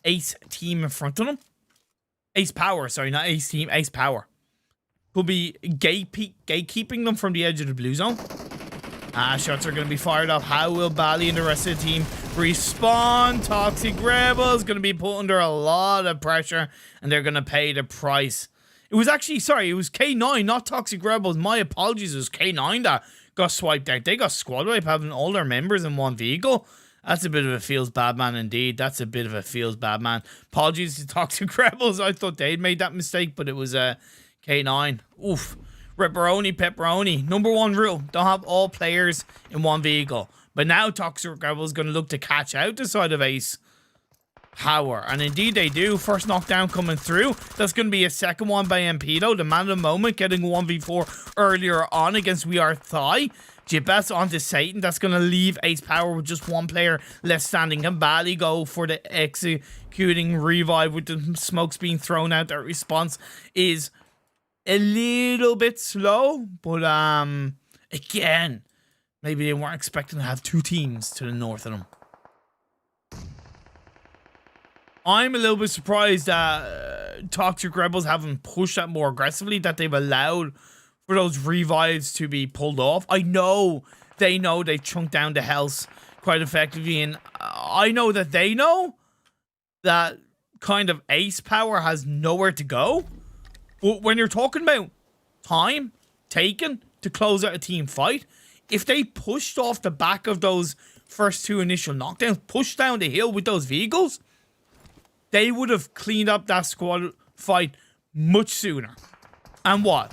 Ace Team in front of them. AcePOWER, sorry, not Ace Team, AcePOWER. Could be gatekeeping them from the edge of the blue zone. Shots are going to be fired off. How will Bali and the rest of the team respond? Toxic Rebels going to be put under a lot of pressure, and they're going to pay the price. It was actually, sorry, it was K9, not Toxic Rebels. My apologies, it was K9 that got swiped out. They got squad wipe, having all their members in one vehicle. That's a bit of a feels bad man indeed. That's a bit of a feels bad man. Apologies to Toxic Rebels. I thought they'd made that mistake, but it was K9. Oof. Ripperoni, pepperoni. Number 1 rule, don't have all players in one vehicle. But now Toxic Rebels going to look to catch out the side of AcePOWER. And indeed they do. First knockdown coming through. That's going to be a second one by ImPERium. The man of the moment, getting 1v4 earlier on against WeAreThai. Jibas onto Satan. That's going to leave AcePOWER with just one player left standing. Can Bali go for the executing revive with the smokes being thrown out? That response is a little bit slow, but again, maybe they weren't expecting to have 2 teams to the north of them. I'm a little bit surprised that Toxic Rebels haven't pushed that more aggressively, that they've allowed for those revives to be pulled off. I know they chunked down the health quite effectively, and I know that they know that kind of AcePOWER has nowhere to go. But when you're talking about time taken to close out a team fight, if they pushed off the back of those first 2 initial knockdowns, pushed down the hill with those vehicles, they would have cleaned up that squad fight much sooner. And what?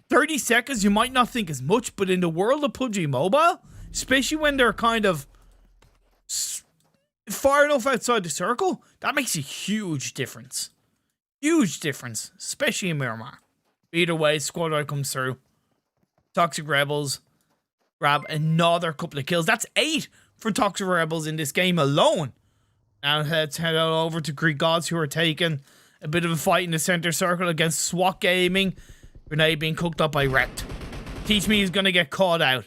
30 seconds, you might not think is much, but in the world of PUBG Mobile, especially when they're kind of far enough outside the circle. That makes a huge difference. Huge difference, especially in Miramar. Either way, squad right comes through. Toxic Rebels grab another couple of kills. That's 8 for Toxic Rebels in this game alone. Now let's head out over to Greek Gods, who are taking a bit of a fight in the center circle against SWAT Gaming. Grenade being cooked up by Wrecked. Teach Me is going to get caught out.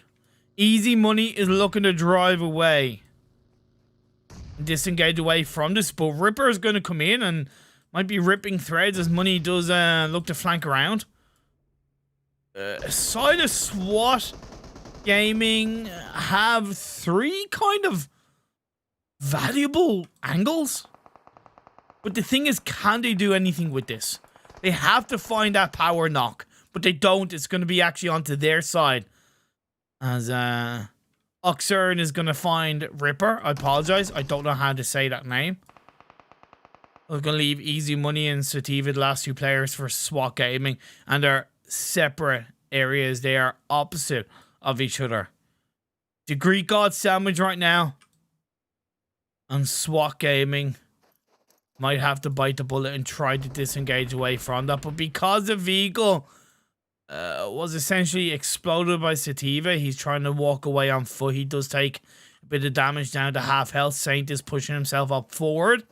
Easy Money is looking to drive away. Disengage away from this, but Ripper is going to come in and might be ripping threads as Money does look to flank around. Side of SWAT Gaming have 3 kind of valuable angles. But the thing is, can they do anything with this? They have to find that power knock, but they don't. It's going to be actually onto their side. As Oxern is going to find Ripper. I apologize. I don't know how to say that name. We're going to leave Easy Money and Sativa, the last 2 players, for SWAT Gaming. And they're separate areas. They are opposite of each other. The Greek God sandwich right now. And SWAT Gaming might have to bite the bullet and try to disengage away from that. But because the vehicle was essentially exploded by Sativa, he's trying to walk away on foot. He does take a bit of damage down to half health. Saint is pushing himself up forward,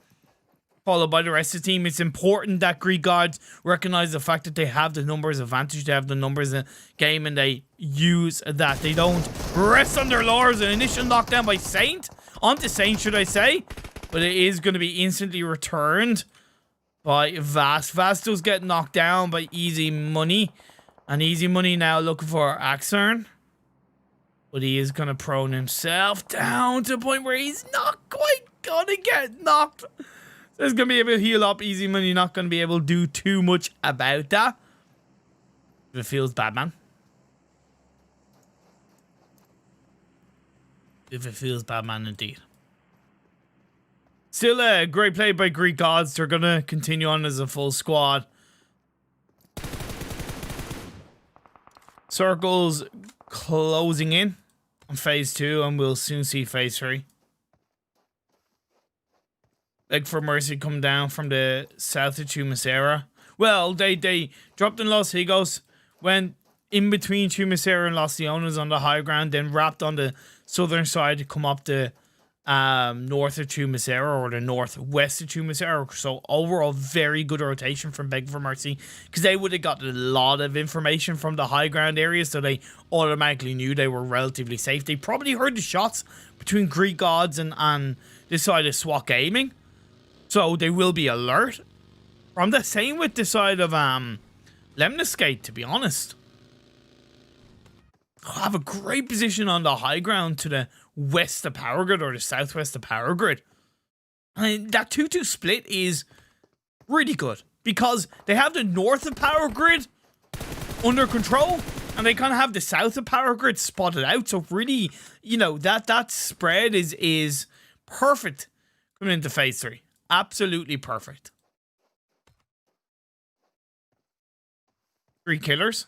followed by the rest of the team. It's important that Greek Gods recognize the fact that they have the numbers advantage. They have the numbers in the game, and they use that. They don't rest on their laurels. An initial knockdown by Saint. Onto Saint, should I say. But it is going to be instantly returned by Vast. Vast does get knocked down by Easy Money. And Easy Money now looking for Axern. But he is going to prone himself down to the point where he's not quite going to get knocked. There's going to be able to heal up. Easy Money not going to be able to do too much about that. If it feels bad, man. If it feels bad, man, indeed. Still a great play by Greek Gods. They're going to continue on as a full squad. Circles closing in on phase 2, and we'll soon see phase 3. Beg4Mercy come down from the south of Chumasera. Well, they dropped in Los Higos, went in between Chumasera and Los Leones on the high ground, then wrapped on the southern side to come up the north of Chumasera, or the northwest of Chumasera. So overall, very good rotation from Beg4Mercy, because they would have got a lot of information from the high ground area, so they automatically knew they were relatively safe. They probably heard the shots between Greek Gods and this side of SWAT Gaming, so they will be alert. From the same with the side of LEMNISCATE, to be honest. I'll have a great position on the high ground to the west of Power Grid, or the southwest of Power Grid. And that 2-2 split is really good, because they have the north of Power Grid under control, and they kind of have the south of Power Grid spotted out. So really, you know, that spread is perfect coming into phase 3. Absolutely perfect. 3 killers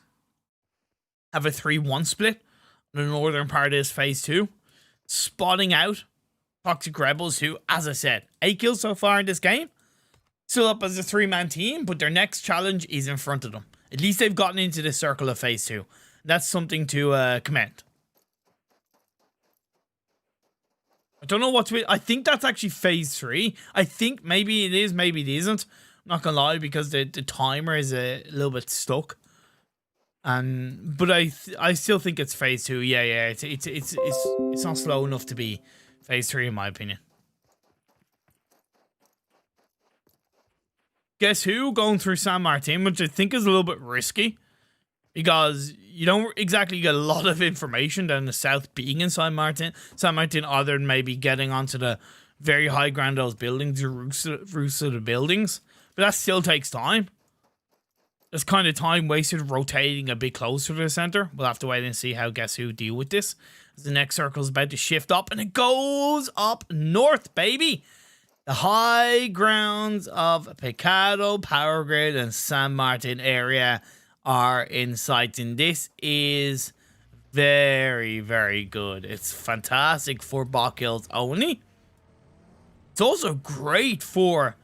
have a 3-1 split on the northern part is phase 2. Spotting out Toxic Rebels, who, as I said, 8 kills so far in this game. Still up as a 3-man team, but their next challenge is in front of them. At least they've gotten into the circle of phase 2. That's something to commend. I don't know what's with. I think that's actually phase 3. I think maybe it is, maybe it isn't. I'm not gonna lie, because the timer is a little bit stuck. But I still think it's phase 2. Yeah. It's not slow enough to be phase 3 in my opinion. Guess who going through San Martin, which I think is a little bit risky, because you don't exactly get a lot of information down the south being in San Martin, other than maybe getting onto the very high ground of those buildings, the roofs of the buildings. But that still takes time. There's kind of time wasted rotating a bit closer to the center. We'll have to wait and see how Guess Who deal with this. As the next circle is about to shift up, and it goes up north, baby. The high grounds of Pecado, Power Grid, and San Martin area are in sight, and this is Very, very good. It's fantastic for BotKillzOnly. It's also great for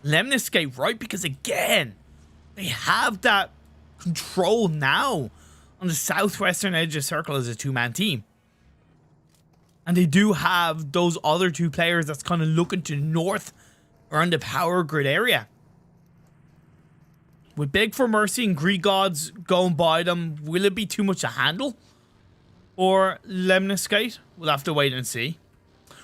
LEMNISCATE, right? Because again, they have that control now on the southwestern edge of circle as a two-man team. And they do have those other two players that's kind of looking to the north around the power grid area. With Beg4Mercy and Greek Gods going by them, will it be too much to handle? Or LEMNISCATE? We'll have to wait and see.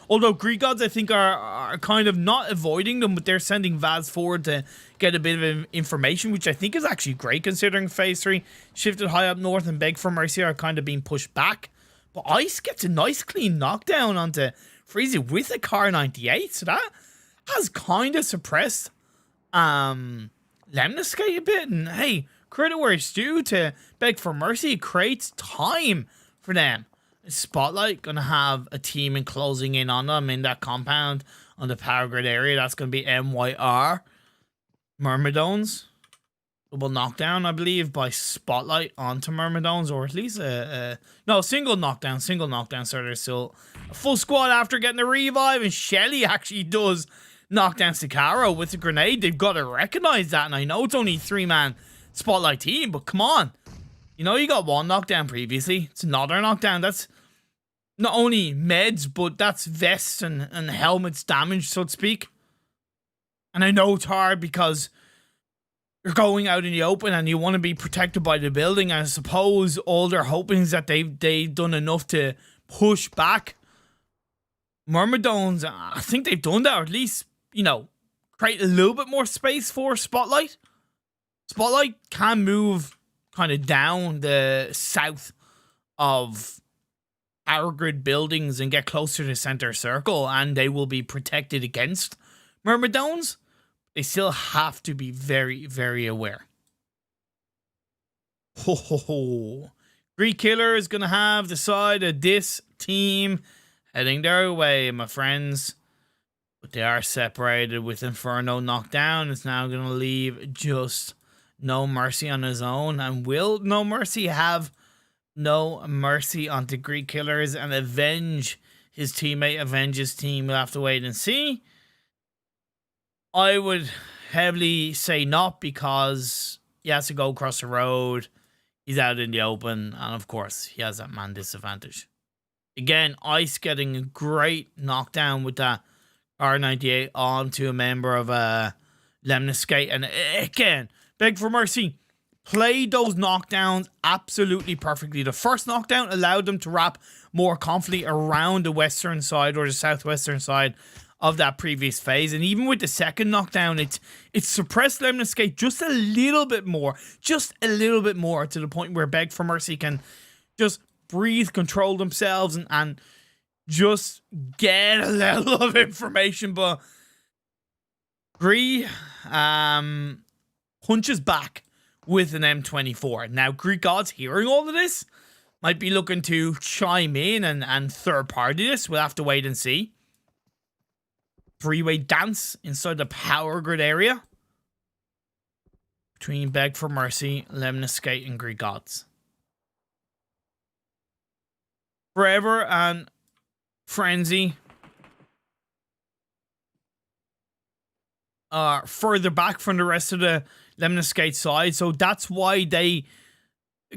Although Greek Gods, I think, are kind of not avoiding them, but they're sending Vaz forward to get a bit of information, which I think is actually great considering Phase 3 shifted high up north and Beg4Mercy are kind of being pushed back. But Ice gets a nice clean knockdown onto Freezy with a Car 98, so that has kind of suppressed LEMNISCATE a bit. And hey, credit where it's due to Beg4Mercy, it creates time for them. Spotlight gonna have a team and closing in on them in that compound on the power grid area. That's gonna be MYR. Myrmidones. Double knockdown, I believe, by Spotlight onto Myrmidones, or at least no, single knockdown, so there's still a full squad after getting the revive, and Shelly actually does knock down Sicaro with a grenade. They've got to recognize that, and I know it's only a 3-man Spotlight team, but come on. You know, you got one knockdown previously. It's another knockdown. That's not only meds, but that's vests and helmets damage, so to speak. And I know it's hard because you're going out in the open and you want to be protected by the building. And I suppose all they're hoping is that they've done enough to push back Myrmidones. I think they've done that, or at least, you know, create a little bit more space for Spotlight. Spotlight can move kind of down the south of power grid buildings and get closer to the center circle, and they will be protected against Myrmidones. They still have to be very, very aware. Ho ho ho. Greek Killer is going to have the side of this team heading their way, my friends. But they are separated with Inferno knocked down. It's now going to leave just No Mercy on his own. And will No Mercy have No Mercy onto Greek Killers and avenge his teammate, avenge his team? We'll have to wait and see. I would heavily say not, because he has to go across the road. He's out in the open. And of course, he has that man disadvantage. Again, Ice getting a great knockdown with that R98 onto a member of LEMNISCATE. And again, Beg4Mercy played those knockdowns absolutely perfectly. The first knockdown allowed them to wrap more confidently around the western side or the southwestern side of that previous phase. And even with the second knockdown, it suppressed LEMNISCATE just a little bit more. Just a little bit more, to the point where Beg4Mercy can just breathe, control themselves, and just get a level of information. But Gree punches back with an M24. Now, Greek Gods, hearing all of this, might be looking to chime in and third party this. We'll have to wait and see. Three-way dance inside the power grid area between Beg4Mercy, LEMNISCATE, and Greek Gods. Forever and Frenzy are further back from the rest of the LEMNISCATE side, so that's why they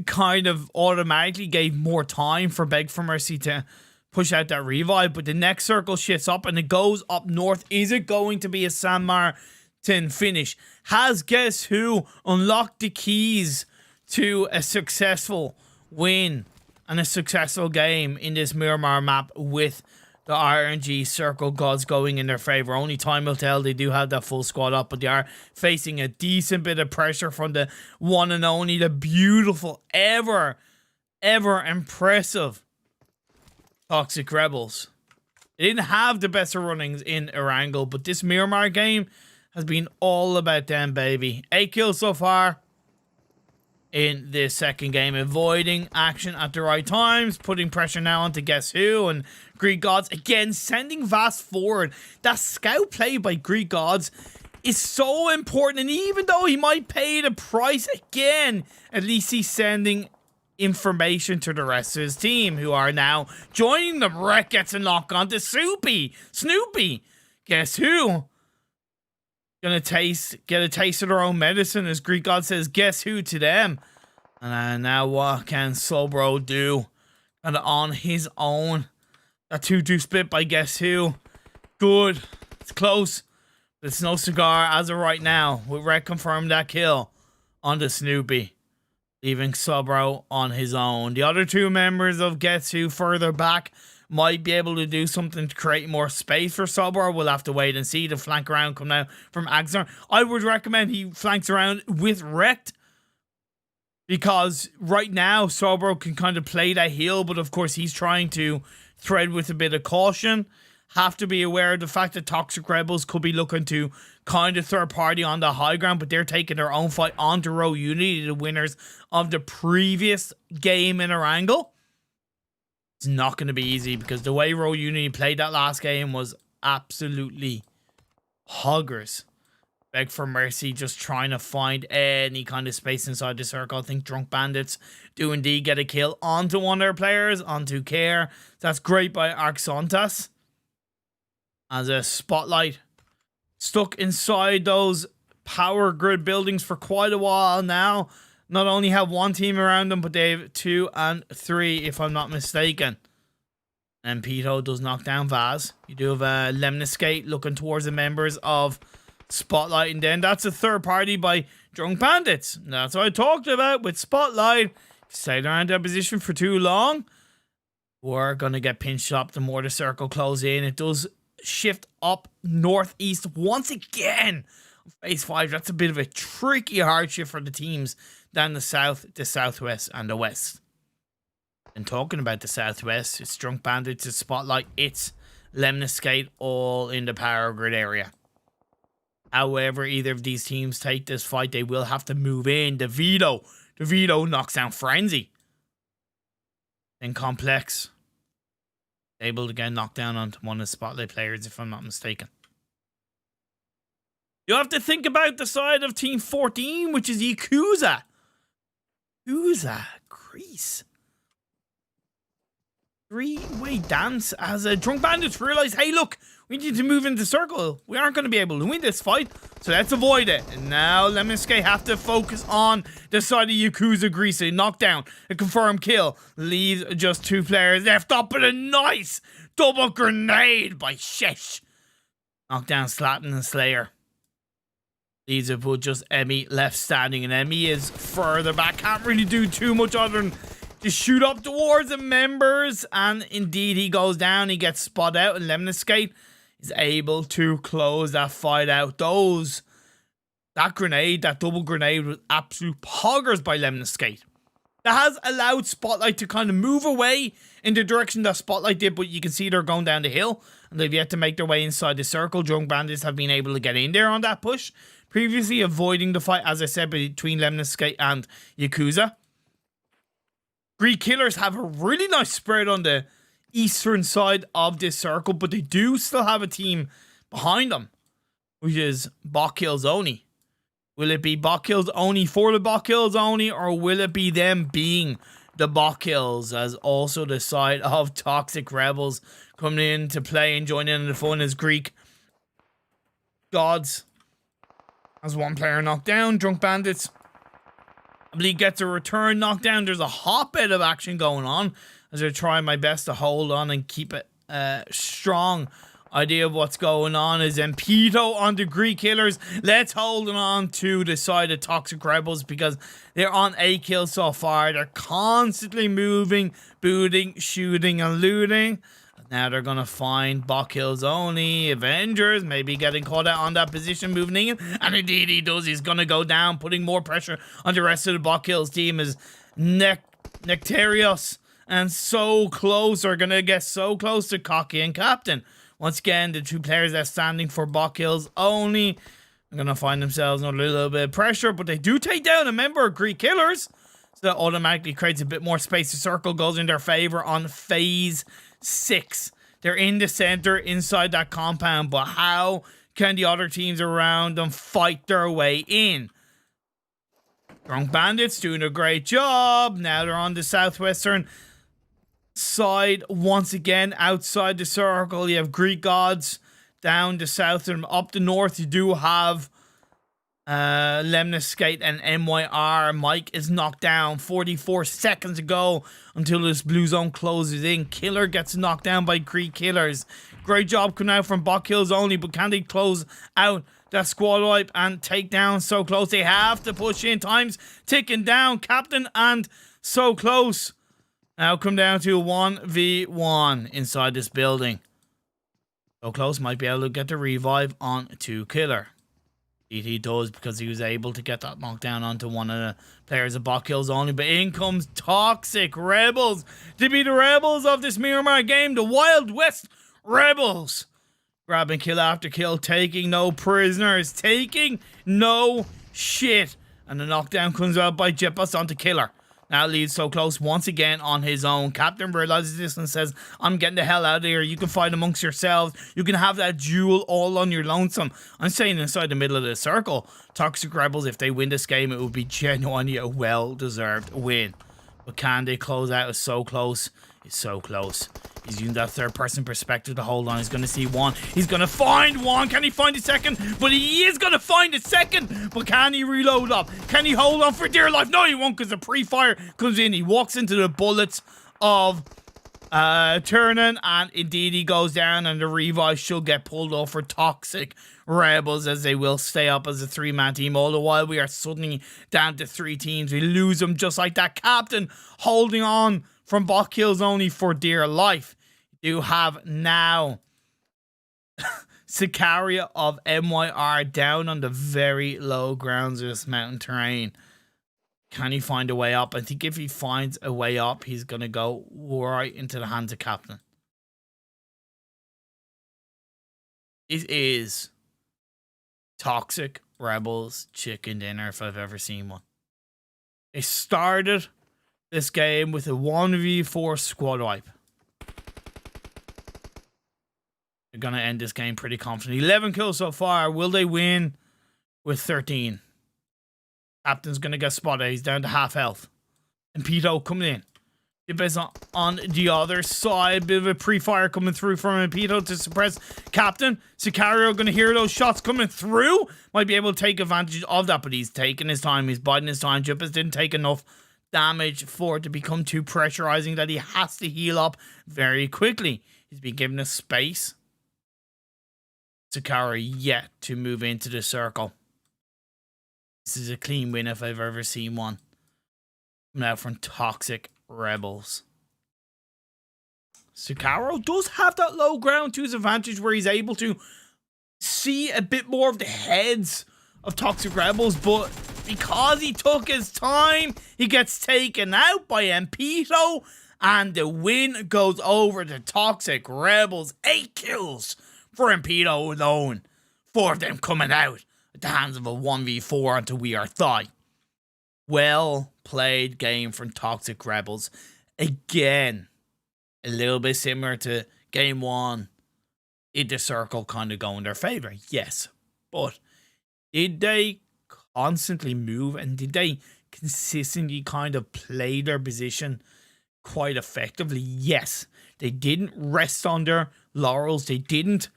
kind of automatically gave more time for Beg4Mercy to push out that revive. But the next circle shifts up and it goes up north. Is it going to be a San Martin finish? Has Guess Who unlocked the keys to a successful win and a successful game in this Miramar map with the RNG circle gods going in their favor? Only time will tell. They do have that full squad up, but they are facing a decent bit of pressure from the one and only, the beautiful, ever impressive Toxic Rebels. They didn't have the best of runnings in Erangel, but this Miramar game has been all about them, baby. 8 kills so far in this second game, avoiding action at the right times, putting pressure now onto Guess Who and Greek Gods. Again, sending Vaz forward. That scout play by Greek Gods is so important, and even though he might pay the price again, at least he's sending information to the rest of his team, who are now joining them. Wreck gets a knock on to Snoopy. Guess who? Gonna get a taste of their own medicine, as Greek God says, guess who to them. And now what can Slowbro do? And on his own. That 2-2 split by guess who. Good. It's close. But it's no cigar as of right now. With Red confirmed that kill on the Snoopy, leaving Slowbro on his own. The other two members of Guess Who further back might be able to do something to create more space for Slowbro. We'll have to wait and see. The flank around come now from Axar. I would recommend he flanks around with Wrecked, because right now Slowbro can kind of play that heel, but of course he's trying to thread with a bit of caution. Have to be aware of the fact that Toxic Rebels could be looking to kind of third party on the high ground, but they're taking their own fight onto Row Unity, the winners of the previous game in Erangel. It's not going to be easy, because the way Row Unity played that last game was absolutely hoggers. Beg4Mercy just trying to find any kind of space inside the circle. I think Drunk Bandits do indeed get a kill onto one of their players, onto Care. That's great by Arxontas. As a Spotlight stuck inside those power grid buildings for quite a while now. Not only have one team around them, but they have 2 and 3, if I'm not mistaken. And Pito does knock down Vaz. You do have LEMNISCATE looking towards the members of Spotlight, and then that's a third party by Drunk Bandits. That's what I talked about with Spotlight. Stay around that position for too long, we're gonna get pinched up the more the circle closes in. It does shift up northeast once again. Phase 5, that's a bit of a tricky hardship for the teams down the south, the southwest, and the west. And talking about the southwest, it's Drunk Bandits, it's Spotlight, it's LEMNISCATE, all in the power grid area. However, either of these teams take this fight, they will have to move in. The Veto knocks down Frenzy. Then Complex, able to get knocked down onto one of the Spotlight players, if I'm not mistaken. You have to think about the side of Team 14, which is YAKUZA. YAKUZA, Greece. Three-way dance as a Drunk Bandits realize, hey, look, we need to move into the circle. We aren't going to be able to win this fight, so let's avoid it. And now LEMNISCATE have to focus on the side of YAKUZA Greece. A knockdown, a confirmed kill. Leaves just 2 players left up, but a nice double grenade by Shesh. Knockdown Slatin and Slayer. Leaves it with just Emmy left standing, and Emmy is further back. Can't really do too much other than to shoot up towards the members, and indeed he goes down. He gets spot out, and LEMNISCATE is able to close that fight out. That grenade, that double grenade, was absolute poggers by LEMNISCATE. That has allowed Spotlight to kind of move away in the direction that Spotlight did, but you can see they're going down the hill, and they've yet to make their way inside the circle. Drunk Bandits have been able to get in there on that push, previously avoiding the fight, as I said, between LEMNISCATE and YAKUZA. Greek Killers have a really nice spread on the eastern side of this circle, but they do still have a team behind them, which is BotKillzOnly. Will it be BotKillzOnly for the BotKillzOnly, or will it be them being the BotKills, as also the side of Toxic Rebels coming in to play and join in the fun as Greek Gods has one player knocked down. Drunk Bandits, I believe, gets a return knockdown. There's a hotbed of action going on as they're trying my best to hold on and keep it strong idea of what's going on. Is Pito on the Greek Killers. Let's hold on to the side of Toxic Rebels, because they're on 8 kills so far. They're constantly moving, booting, shooting, and looting. Now they're going to find BotKillzOnly, Avengers, maybe getting caught out on that position, moving in. And indeed he does. He's going to go down, putting more pressure on the rest of the BotKills team as Nectarios and So Close are going to get so close to Cocky and Captain. Once again, the 2 players that are standing for BotKillzOnly are going to find themselves under a little bit of pressure, but they do take down a member of Greek Killers. So that automatically creates a bit more space. The circle goes in their favor on phase 6. They're in the center inside that compound, but how can the other teams around them fight their way in? Drunk Bandits doing a great job. Now they're on the southwestern side once again, outside the circle. You have Greek gods down the south, and up the north you do have LEMNISCATE and MYR. Mike is knocked down 44 seconds ago until this blue zone closes in. Killer gets knocked down by Greek killers. Great job coming out from BotKillzOnly, but can they close out that squad wipe and take down So Close? They have to push in. Time's ticking down. Captain and So Close now come down to 1v1 inside this building. So Close might be able to get the revive on to Killer. He does, because he was able to get that knockdown onto one of the players of BotKillzOnly. But in comes Toxic Rebels to be the rebels of this Miramar game, the Wild West Rebels. Grabbing kill after kill, taking no prisoners, taking no shit. And the knockdown comes out by Jetbus onto Killer. Now leads So Close once again on his own. Captain realizes this and says, I'm getting the hell out of here. You can fight amongst yourselves. You can have that duel all on your lonesome. I'm staying inside the middle of the circle. Toxic Rebels, if they win this game, it would be genuinely a well-deserved win. But can they close out? It's So Close. It's So Close. He's using that third-person perspective to hold on. He's going to see one. He's going to find one. Can he find a second? But he is going to find a second. But can he reload up? Can he hold on for dear life? No, he won't, because the pre-fire comes in. He walks into the bullets of Turnin, and indeed he goes down, and the revive should get pulled off for Toxic Rebels, as they will stay up as a three-man team. All the while, we are suddenly down to 3 teams. We lose them just like that. Captain holding on from BotKillzOnly for dear life. You have now Sicaria of MYR down on the very low grounds of this mountain terrain. Can he find a way up? I think if he finds a way up, he's going to go right into the hands of Captain. It is Toxic Rebels chicken dinner if I've ever seen one. They started this game with a 1v4 squad wipe. They're going to end this game pretty confidently. 11 kills so far. Will they win with 13? Captain's going to get spotted. He's down to half health. And Pito coming in. Dibes on the other side. Bit of a pre-fire coming through from Pito to suppress Captain. Sicario going to hear those shots coming through. Might be able to take advantage of that, but he's taking his time. He's biding his time. Jippers didn't take enough damage for it to become too pressurizing that he has to heal up very quickly. He's been given a space. Sicario yet to move into the circle. This is a clean win if I've ever seen one. Now from Toxic Rebels. Sicario does have that low ground to his advantage, where he's able to see a bit more of the heads of Toxic Rebels, but because he took his time, he gets taken out by Pito, and the win goes over to Toxic Rebels. 8 kills for Pito alone. 4 of them coming out at the hands of a 1v4 onto WeAreThai. Well played game from Toxic Rebels. Again, a little bit similar to game 1. Did the circle kind of go in their favor? Yes. But did they constantly move, and did they consistently kind of play their position quite effectively? Yes. They didn't rest on their laurels. They didn't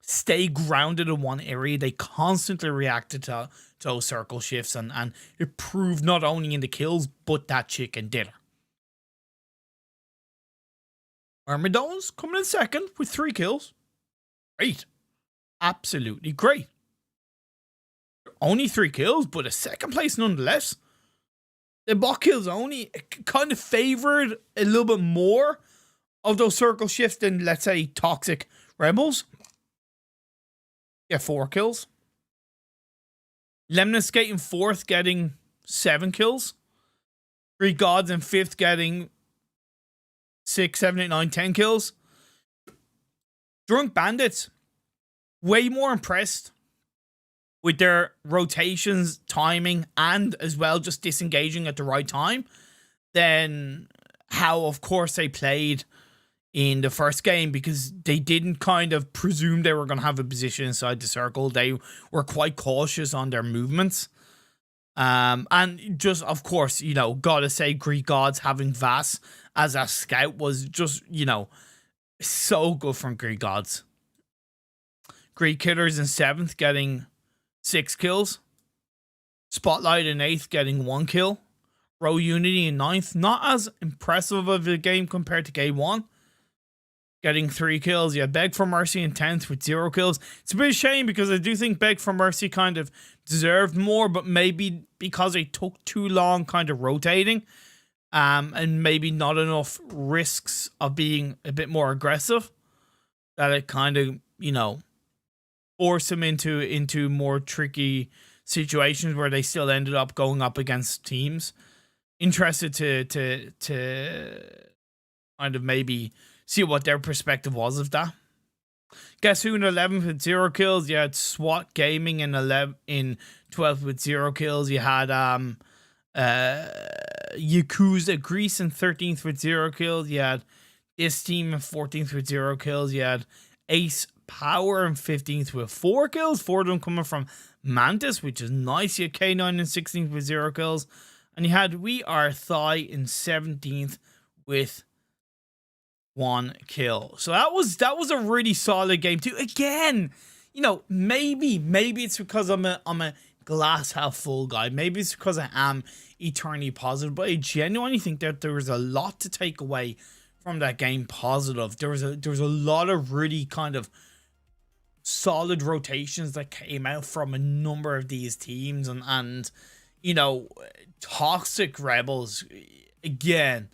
stay grounded in one area. They constantly reacted to those circle shifts, and it proved not only in the kills, but that chicken dinner. Myrmidones coming in second with 3 kills. Great. Absolutely great. Only 3 kills, but a second place nonetheless. The BotKillzOnly kind of favored a little bit more of those circle shifts than, let's say, Toxic Rebels. Yeah, 4 kills. LEMNISCATE in 4th getting 7 kills. Greek Gods in 5th getting 6, 7, 8, 9, 10 kills. Drunk Bandits, way more impressed with their rotations, timing, and as well just disengaging at the right time than how, of course, they played in the first game, because they didn't kind of presume they were going to have a position inside the circle. They were quite cautious on their movements. And just, of course, you know, gotta say, Greek Gods having Vass as a scout was just, you know, so good from Greek Gods. Greek Killers in 7th getting 6 kills. Spotlight in 8th getting 1 kill. Row Unity in 9th. Not as impressive of a game compared to game 1. Getting 3 kills. Yeah, Beg4Mercy in 10th with 0 kills. It's a bit of a shame because I do think Beg4Mercy kind of deserved more, but maybe because they took too long kind of rotating, and maybe not enough risks of being a bit more aggressive, that it kind of, you know, forced them into more tricky situations where they still ended up going up against teams. Interested to kind of maybe see what their perspective was of that. Guess who in 11th with 0 kills? You had SWAT Gaming in 12th with 0 kills. You had YAKUZA Greece in 13th with 0 kills. You had dissTEAM in 14th with 0 kills. You had AcePOWER in 15th with 4 kills. 4 of them coming from Mantis, which is nice. You had K9 in 16th with 0 kills. And you had WeAreThai in 17th with 1 kill. So that was a really solid game too. Again, you know, maybe it's because I'm a glass half full guy. Maybe it's because I am eternally positive, but I genuinely think that there was a lot to take away from that game positive. There was a lot of really kind of solid rotations that came out from a number of these teams, and you know, Toxic Rebels, again,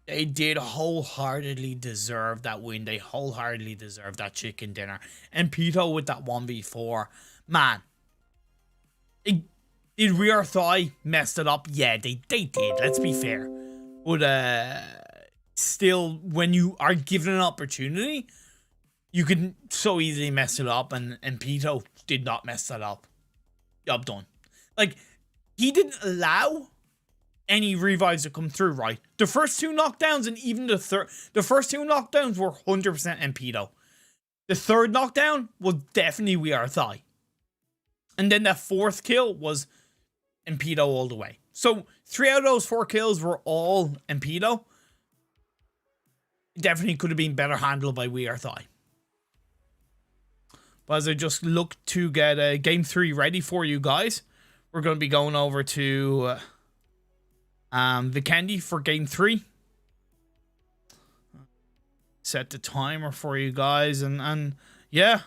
they did wholeheartedly deserve that win. They wholeheartedly deserve that chicken dinner. And Pito with that 1v4. Man, did WeAreThai messed it up? Yeah, they did, let's be fair. But still, when you are given an opportunity, you can so easily mess it up, and Pito did not mess that up. Job done. Like, he didn't allow any revives to come through, right? The first 2 knockdowns and even the first 2 knockdowns were 100% Pito. The third knockdown was definitely WeAreThai. And then that 4th kill was Pito all the way. So 3 out of those 4 kills were all Pito. Definitely could have been better handled by WeAreThai. But as I just look to get game 3 ready for you guys, we're going to be going over to Vikendi for game 3. Set the timer for you guys, and yeah,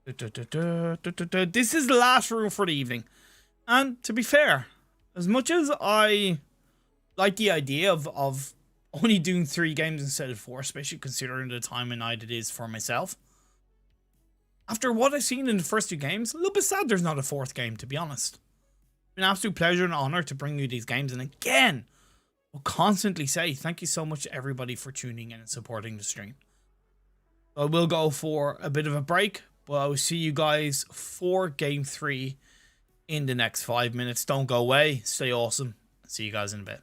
this is the last room for the evening. And to be fair, as much as I like the idea of only doing 3 games instead of 4, especially considering the time of night it is for myself, after what I've seen in the first 2 games, a little bit sad there's not a 4th game, to be honest. It's been an absolute pleasure and honor to bring you these games. And again, I'll constantly say thank you so much to everybody for tuning in and supporting the stream. So I will go for a bit of a break, but I will see you guys for game 3 in the next 5 minutes. Don't go away. Stay awesome. See you guys in a bit.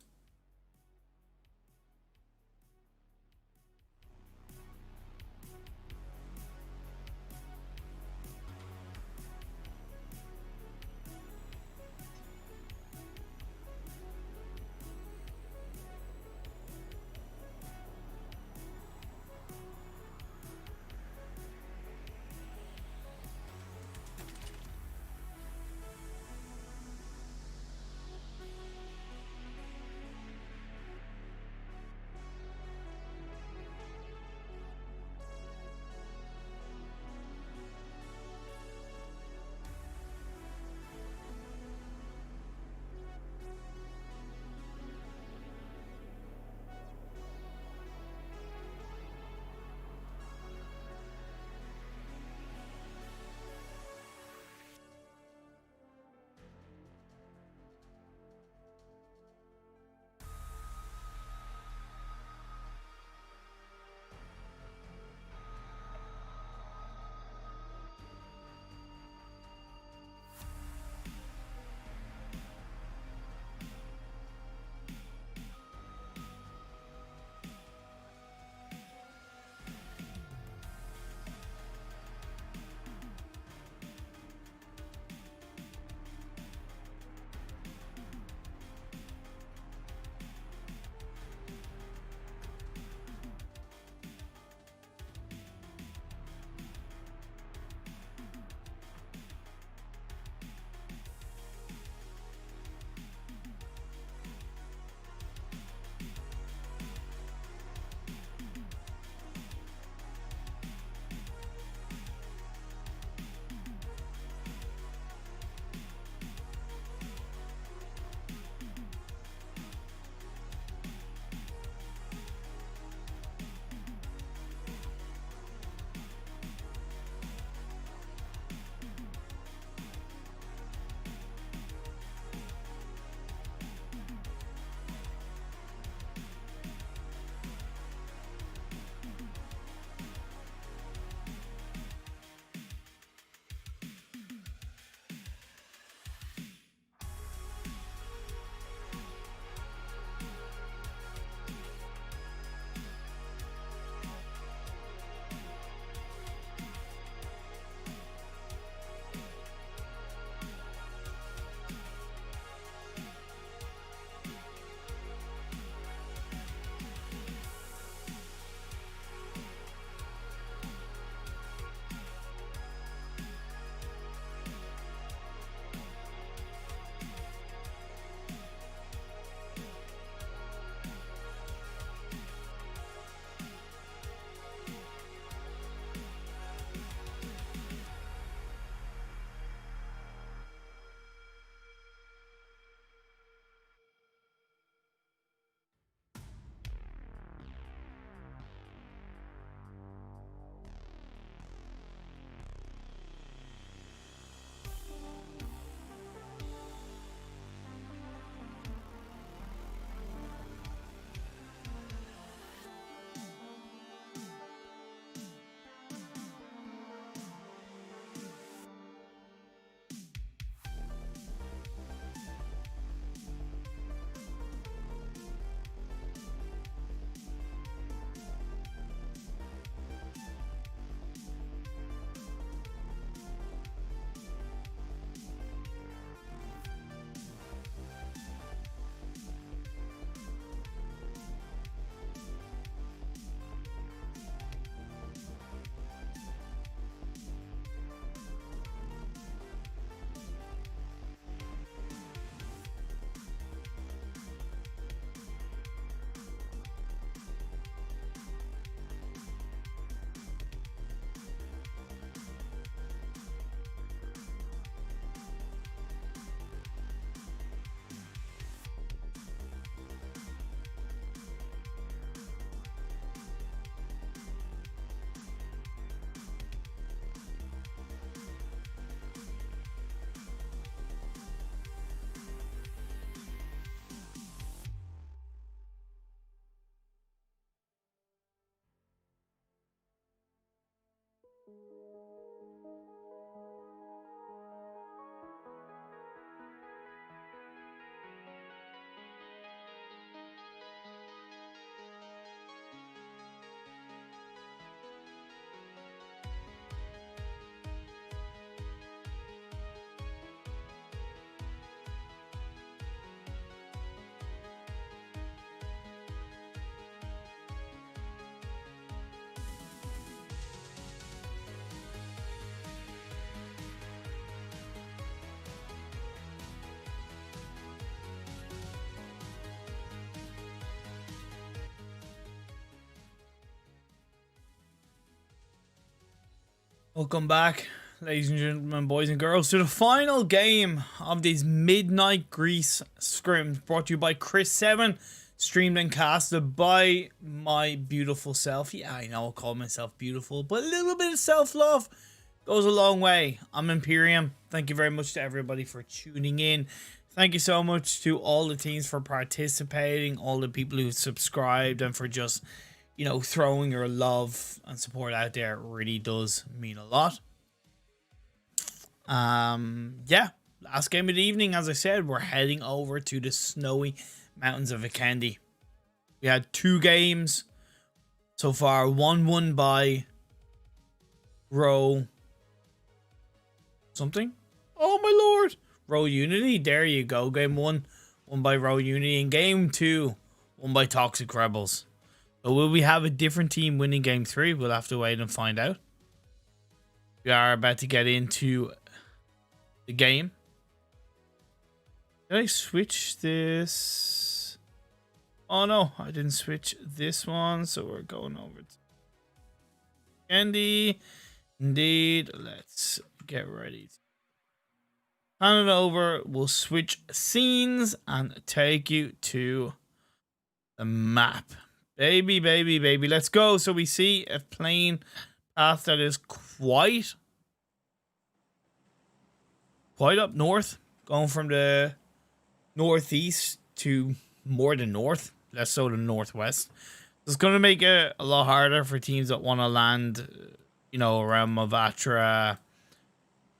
Welcome back, ladies and gentlemen, boys and girls, to the final game of these Midnight Greece scrims, brought to you by Chris7, streamed and casted by my beautiful self. Yeah, I know I call myself beautiful, but a little bit of self-love goes a long way. I'm ImPERium. Thank you very much to everybody for tuning in. Thank you so much to all the teams for participating, all the people who subscribed, and for just, you know, throwing your love and support out there. It really does mean a lot. Yeah, last game of the evening, as I said, we're heading over to the snowy mountains of Vikendi. We had 2 games so far. One won by Row something. Oh my lord, Row Unity. There you go. Game 1 won by Row Unity, and game 2 won by Toxic Rebels. So will we have a different team winning game 3? We'll have to wait and find out. We are about to get into the game. Did I switch this? Oh no, I didn't switch this one. So we're going over to Andy. Indeed, let's get ready. Hand it over. We'll switch scenes and take you to the map. Baby, baby, baby. Let's go. So we see a plane path that is quite up north, going from the northeast to more the north, less so the northwest. It's going to make it a lot harder for teams that want to land, you know, around Mavatra.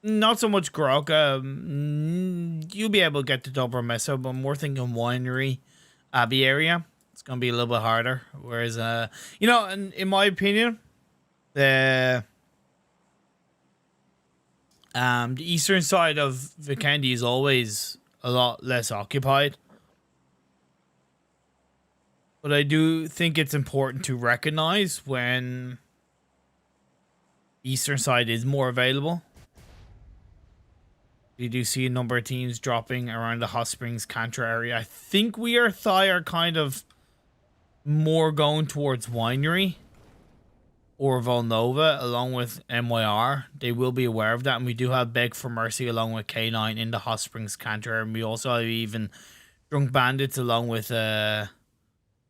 Not so much Grokka. You'll be able to get to Dobra Mesa, but I'm more thinking Winery Abbey area. It's going to be a little bit harder. Whereas, you know, in my opinion, the eastern side of Vikendi is always a lot less occupied. But I do think it's important to recognize when the eastern side is more available. You do see a number of teams dropping around the Hot Springs Cantra area. I think WeAreThai are kind of more going towards Winery or Volnova along with MYR. They will be aware of that, and we do have Beg4Mercy along with K9 in the Hot Springs Cantra, and we also have even Drunk Bandits along with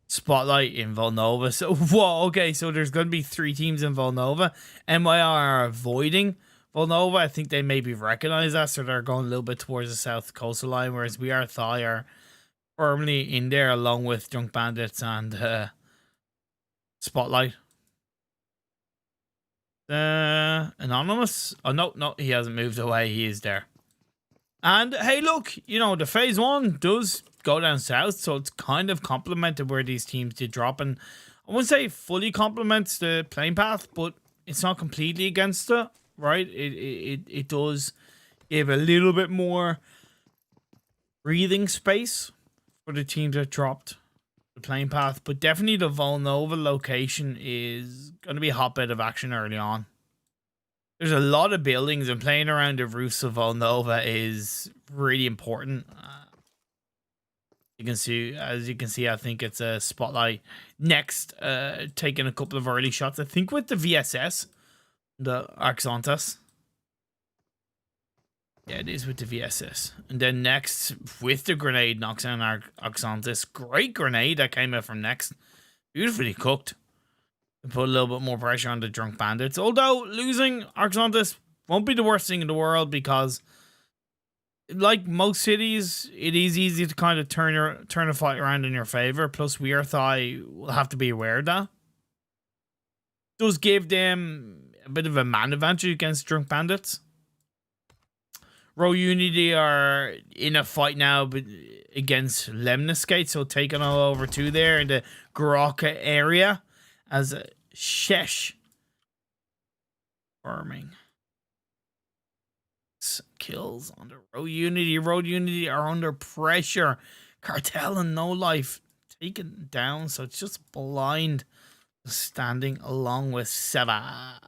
Spotlight in Volnova. So whoa, okay, so there's going to be 3 teams in Volnova. MYR are avoiding Volnova. I think they maybe recognize that, so they're going a little bit towards the south coastal line, whereas WeAreThai are firmly in there along with Drunk Bandits and Spotlight. Anonymous? Oh, no, he hasn't moved away. He is there. And hey, look, you know, the phase 1 does go down south, so it's kind of complemented where these teams did drop. And I wouldn't say fully complements the playing path, but it's not completely against it, right? It does give a little bit more breathing space for the teams that dropped the playing path, but definitely the Volnova location is going to be a hotbed of action early on. There's a lot of buildings, and playing around the roofs of Volnova is really important. You can see, as you can see, I think it's a Spotlight next, taking a couple of early shots. I think with the VSS, the Arxontas. Yeah, it is with the VSS. And then next, with the grenade, knocks down our Arxontas. Great grenade that came out from next. Beautifully cooked. And put a little bit more pressure on the Drunk Bandits. Although, losing Arxontas won't be the worst thing in the world, because like most cities, it is easy to kind of turn a fight around in your favor. Plus, WeAreThai will have to be aware of that. It does give them a bit of a man advantage against Drunk Bandits. Row Unity are in a fight now against LEMNISCATE, so taking all over to there in the Grokka area as Shesh farming kills under Row Unity. Row Unity are under pressure. Cartel and No Life taken down, so it's just blind standing along with Seva.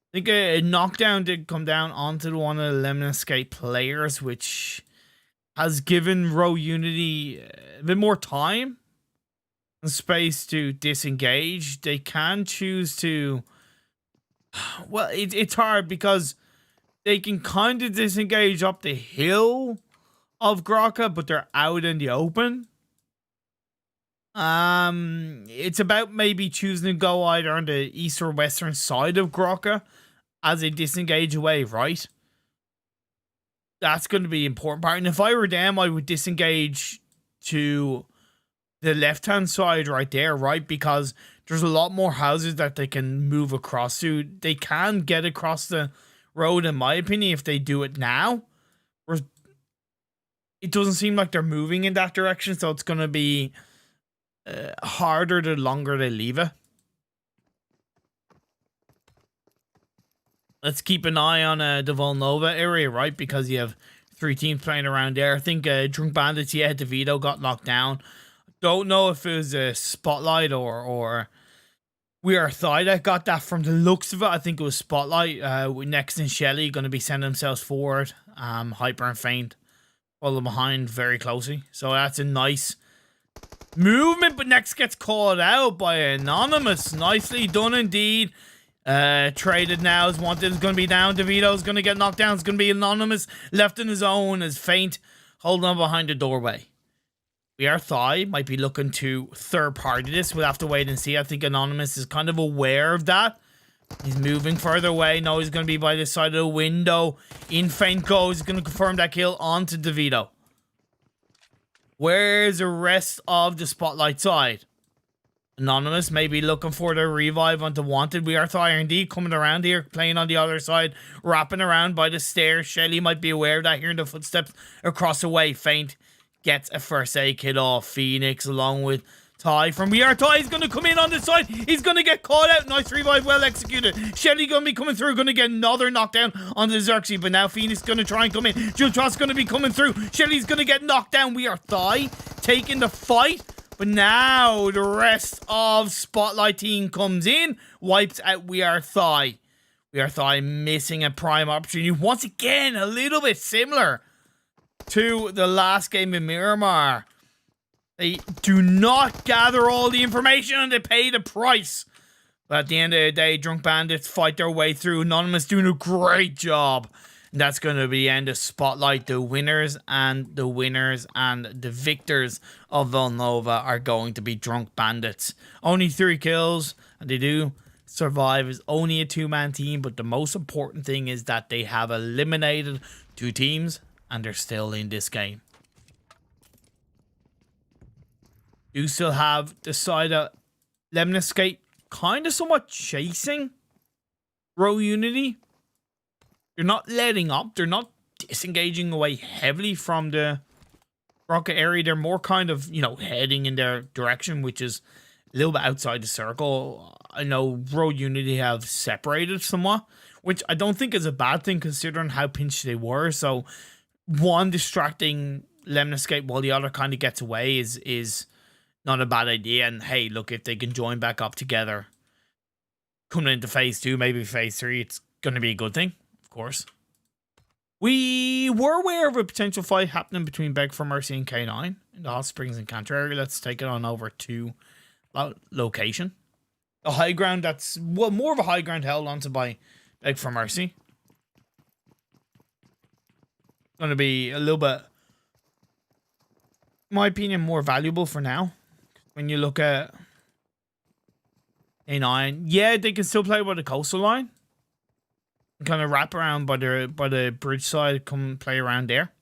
I think a knockdown did come down onto one of the LEMNISCATE players, which has given Row Unity a bit more time and space to disengage. They can choose to Well, it's hard because they can kind of disengage up the hill of Grokka, but they're out in the open. It's about maybe choosing to go either on the east or western side of Grokka as they disengage away, right? That's going to be the important part. And if I were them, I would disengage to the left-hand side right there, right? Because there's a lot more houses that they can move across to. They can get across the road, in my opinion, if they do it now. Whereas it doesn't seem like they're moving in that direction, so it's going to be harder the longer they leave it. Let's keep an eye on the Volnova area, right? Because you have 3 teams playing around there. I think Drunk Bandits, yeah, DeVito got knocked down. Don't know if it was a Spotlight or WeAreThai that got that. From the looks of it, I think it was Spotlight. With Next and Shelly going to be sending themselves forward. Hyper and Faint follow behind very closely. So that's a nice movement, but Next gets called out by Anonymous. Nicely done indeed. Traded now is Wanted is going to be down. DeVito's going to get knocked down. It's going to be Anonymous left in his own as Faint holding on behind the doorway. WeAreThai might be looking to third party this. We'll have to wait and see. I think Anonymous is kind of aware of that. He's moving further away. No, he's going to be by this side of the window. In Faint goes. He's going to confirm that kill onto DeVito. Where's the rest of the Spotlight side? Anonymous may be looking for the revive onto Wanted. WeAreThai indeed coming around here, playing on the other side, wrapping around by the stairs. Shelly might be aware of that, hearing the footsteps across the way. Faint gets a first aid kit off. Phoenix along with Ty from WeAreThai is going to come in on the side. He's going to get caught out. Nice revive, well executed. Shelly going to be coming through, going to get another knockdown on the Xerxes, but now Phoenix going to try and come in. Jultros going to be coming through. Shelly's going to get knocked down. WeAreThai taking the fight. But now the rest of Spotlight team comes in, wipes out WeAreThai. WeAreThai missing a prime opportunity. Once again, a little bit similar to the last game in Miramar. They do not gather all the information and they pay the price. But at the end of the day, Drunk Bandits fight their way through. Anonymous doing a great job. And that's going to be the end of Spotlight. The winners and the victors of Volnova are going to be Drunk Bandits. Only 3 kills, and they do survive. It's only a 2-man team, but the most important thing is that they have eliminated 2 teams, and they're still in this game. You still have the side of LEMNISCATE kind of somewhat chasing Row Unity. They're not letting up. They're not disengaging away heavily from the Grokka area. They're more kind of, you know, heading in their direction, which is a little bit outside the circle. I know Row Unity have separated somewhat, which I don't think is a bad thing considering how pinched they were. So one distracting LEMNISCATE while the other kind of gets away is not a bad idea. And hey, look, if they can join back up together coming into phase 2, maybe phase 3, it's going to be a good thing. Course. We were aware of a potential fight happening between Beg4Mercy and K9 in the Hot Springs and Cantor area. Let's take it on over to location. A high ground that's, well, more of a high ground held onto by Beg4Mercy. Going to be a little bit, in my opinion, more valuable for now. When you look at K9, yeah, they can still play by the coastal line. Kind of wrap around by the bridge side, come play around there.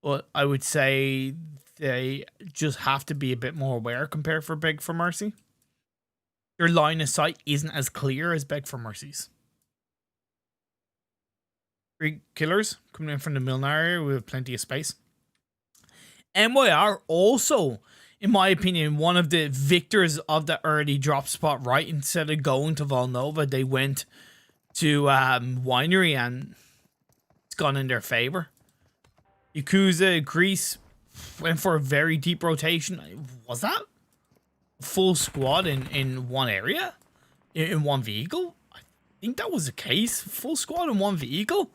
But I would say they just have to be a bit more aware compared for Beg4Mercy. Their line of sight isn't as clear as Beg4Mercy's. 3 killers coming in from the Milner area with plenty of space. MYR also, in my opinion, one of the victors of the early drop spot, right? Instead of going to Volnova, they went to Winery, and it's gone in their favor. YAKUZA, Greece, went for a very deep rotation. Was that full squad in one area? In one vehicle? I think that was the case. Full squad in one vehicle?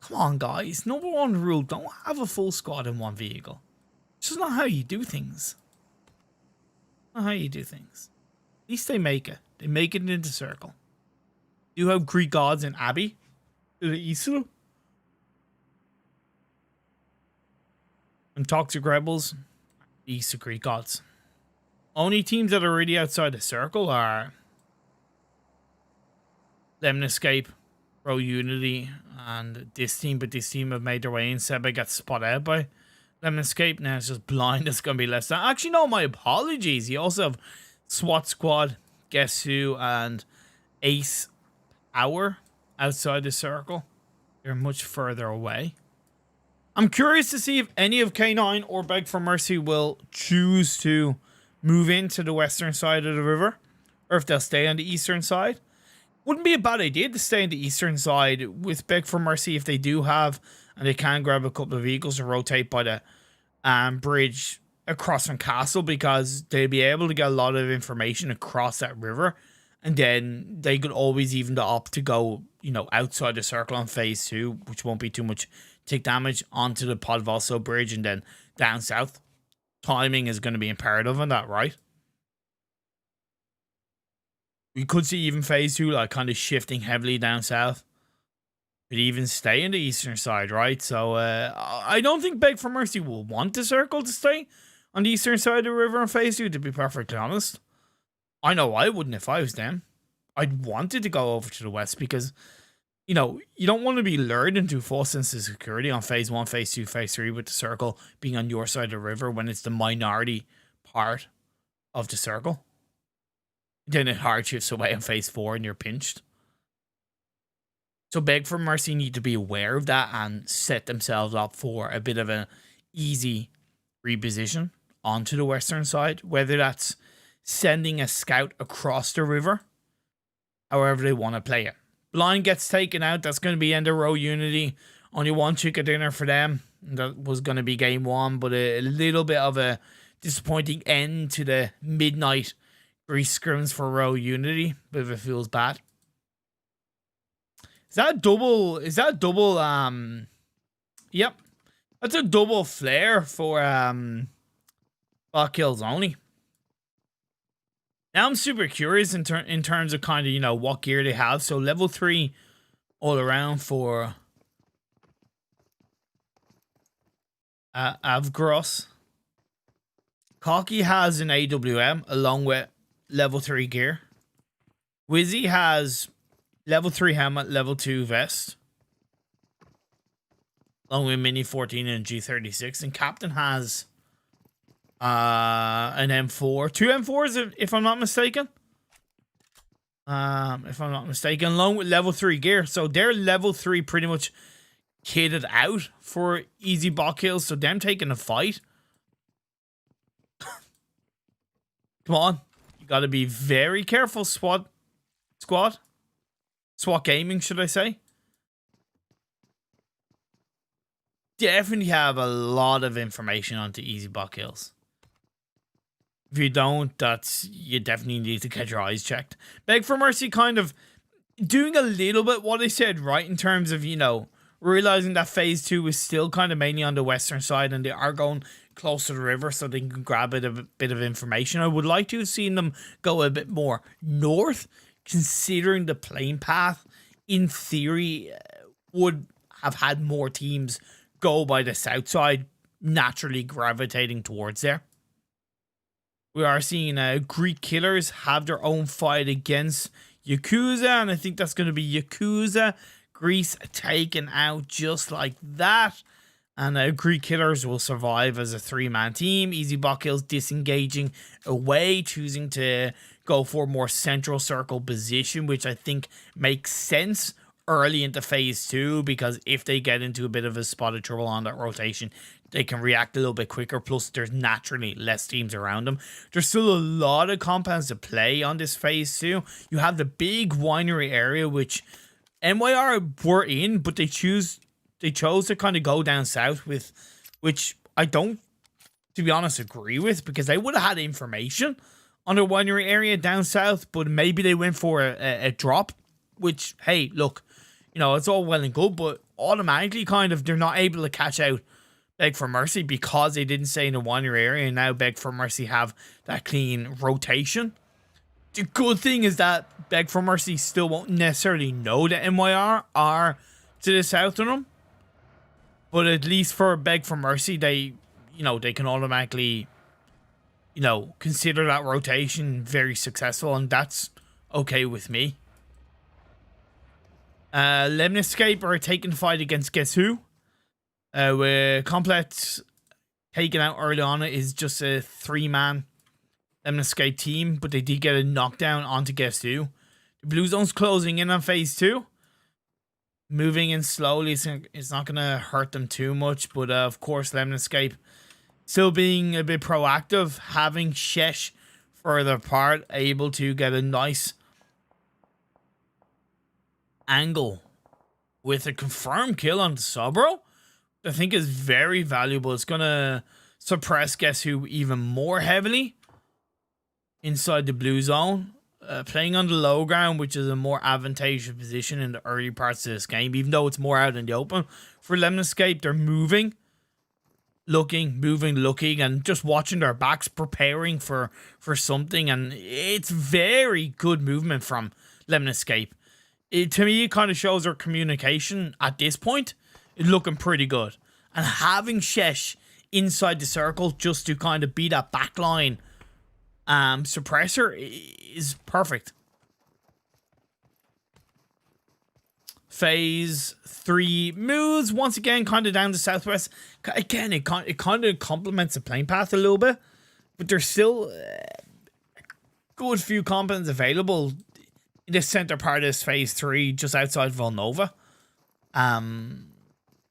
Come on, guys. Number 1 rule, don't have a full squad in one vehicle. It's just not how you do things. How you do things. At least they make it. They make it into circle. You have Greek gods and Abbey to the east of them. And Toxic Rebels, east of Greek gods. Only teams that are really outside the circle are LEMNISCATE, Pro Unity, and dissTEAM, but dissTEAM have made their way in. Seba got spotted out by LEMNISCATE. Now it's just blind. It's going to be less than. Actually, no, my apologies. You also have SWAT Squad, GUESSWHO, and AcePOWER outside the circle. They're much further away. I'm curious to see if any of K9 or Beg4Mercy will choose to move into the western side of the river, or if they'll stay on the eastern side. Wouldn't be a bad idea to stay on the eastern side with Beg4Mercy if they do have, and they can grab a couple of vehicles to rotate by the bridge across from Castle, because they'll be able to get a lot of information across that river, and then they could always even opt to go, you know, outside the circle on phase 2, which won't be too much tick damage, onto the Podvalso bridge and then down south. Timing is going to be imperative on that, right? We could see even phase 2 like kind of shifting heavily down south. Could even stay in the eastern side, right? So I don't think Beg4Mercy will want the circle to stay on the eastern side of the river in phase 2, to be perfectly honest. I know I wouldn't if I was them. I'd wanted to go over to the west because, you know, you don't want to be lured into false sense of security on phase 1, phase 2, phase 3 with the circle being on your side of the river when it's the minority part of the circle. Then it hard shifts away on phase 4 and you're pinched. So Beg4Mercy need to be aware of that and set themselves up for a bit of an easy reposition onto the western side, whether that's sending a scout across the river, however they want to play it. Blind gets taken out. That's going to be end of row unity. Only one chicken dinner for them. That was going to be game 1, but a little bit of a disappointing end to the midnight Grease Scrims for row unity. Bit of a feels bad. Is that a double? Is that a double? Yep, that's a double flare for BotKillzOnly. Now I'm super curious in terms of kind of, you know, what gear they have. So level 3 all around for Avgros. Cocky has an AWM along with level 3 gear. Wizzy has level 3 helmet, level 2 vest, along with Mini 14 and G36. And Captain has an M4, 2 M4s if I'm not mistaken. Along with level 3 gear. So they're level 3 pretty much kitted out for easy bot kills. So them taking a fight. Come on. You gotta be very careful, SWAT squad. SWAT gaming, should I say. Definitely have a lot of information onto easy bot kills. If you don't, you definitely need to get your eyes checked. Beg4Mercy kind of doing a little bit what I said, right, in terms of, you know, realizing that phase 2 is still kind of mainly on the western side and they are going close to the river so they can grab a bit of information. I would like to have seen them go a bit more north, considering the plane path, in theory, would have had more teams go by the south side, naturally gravitating towards there. We are seeing Greek killers have their own fight against YAKUZA, and I think that's going to be YAKUZA, Greece taken out just like that. And Greek killers will survive as a 3-man team. Easy bot kills disengaging away, choosing to go for a more central circle position, which I think makes sense early into phase 2, because if they get into a bit of a spot of trouble on that rotation, they can react a little bit quicker. Plus, there's naturally less teams around them. There's still a lot of compounds to play on this phase 2. You have the big winery area, which NYR were in, but they chose to kind of go down south with, which I don't, to be honest, agree with, because they would have had information on the winery area down south, but maybe they went for a drop, which, hey, look, you know, it's all well and good, but automatically kind of they're not able to catch out Beg4Mercy because they didn't stay in the winery area, and now Beg4Mercy have that clean rotation The good thing is that Beg4Mercy still won't necessarily know that MYR are to the south of them. But at least for Beg4Mercy, they, you know, they can automatically, you know, consider that rotation very successful, and that's okay with me. LEMNISCATE are taking the fight against GUESSWHO. With Complex taken out early on, it is just a 3-man LEMNISCATE team, but they did get a knockdown onto GUESSWHO. The Blue Zone's closing in on phase 2. Moving in slowly, it's not going to hurt them too much, but of course, LEMNISCATE still being a bit proactive, having Shesh further apart, able to get a nice angle with a confirmed kill on the Subro. I think is very valuable. It's going to suppress GUESSWHO even more heavily inside the blue zone. Playing on the low ground, which is a more advantageous position in the early parts of this game, even though it's more out in the open. For LEMNISCATE, they're moving, looking, and just watching their backs, preparing for something, and it's very good movement from LEMNISCATE. To me, it kind of shows their communication at this point is looking pretty good. And having Shesh inside the circle just to kind of be that backline suppressor is perfect. Phase 3 moves once again kind of down the southwest. Again, it kind of complements the plane path a little bit, but there's still a good few components available in the center part of this phase 3, just outside Volnova.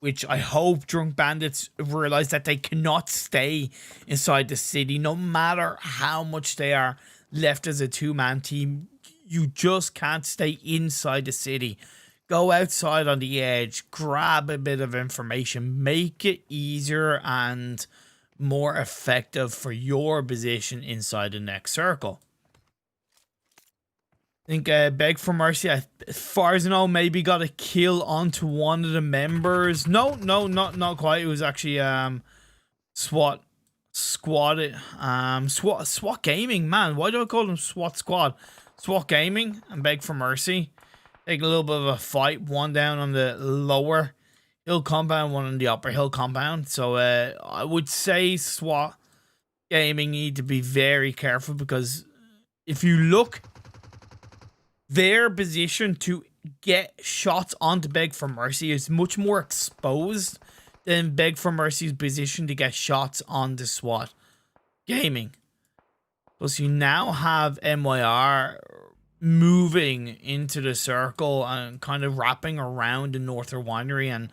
Which I hope drunk bandits realize that they cannot stay inside the city, no matter how much they are left as a 2-man team. You just can't stay inside the city. Go outside on the edge, grab a bit of information, make it easier and more effective for your position inside the next circle. I think Beg4Mercy, as far as I know, maybe got a kill onto one of the members. No, not quite. It was actually SWAT Squad. SWAT Gaming, man. Why do I call them SWAT Squad? SWAT Gaming and Beg4Mercy. Take a little bit of a fight. One down on the lower hill compound, one on the upper hill compound. So I would say SWAT Gaming need to be very careful, because if you look, their position to get shots onto Beg4Mercy is much more exposed than Beg4Mercy's position to get shots on the SWAT Gaming. Plus, you now have MYR moving into the circle and kind of wrapping around the Northern Winery, and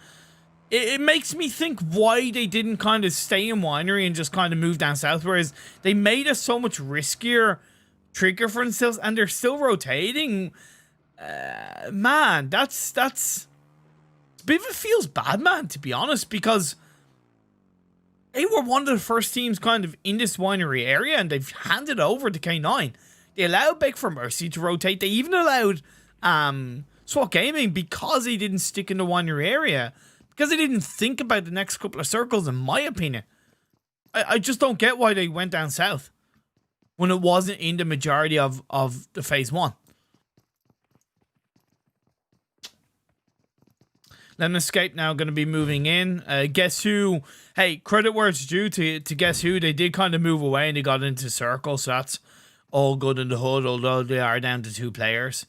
it makes me think why they didn't kind of stay in Winery and just kind of move down south, whereas they made a so much riskier trigger for themselves, and they're still rotating. Man, that's a bit of a feels bad, man, to be honest, because they were one of the first teams kind of in this winery area, and they've handed over to K9. They allowed Beg4Mercy to rotate. They even allowed SWAT Gaming, because they didn't stick in the winery area, because they didn't think about the next couple of circles, in my opinion. I just don't get why they went down south when it wasn't in the majority of the phase 1. LEMNISCATE now going to be moving in. GUESSWHO, hey, credit where it's due to GUESSWHO. They did kind of move away and they got into circle, so that's all good in the hood, although they are down to 2 players.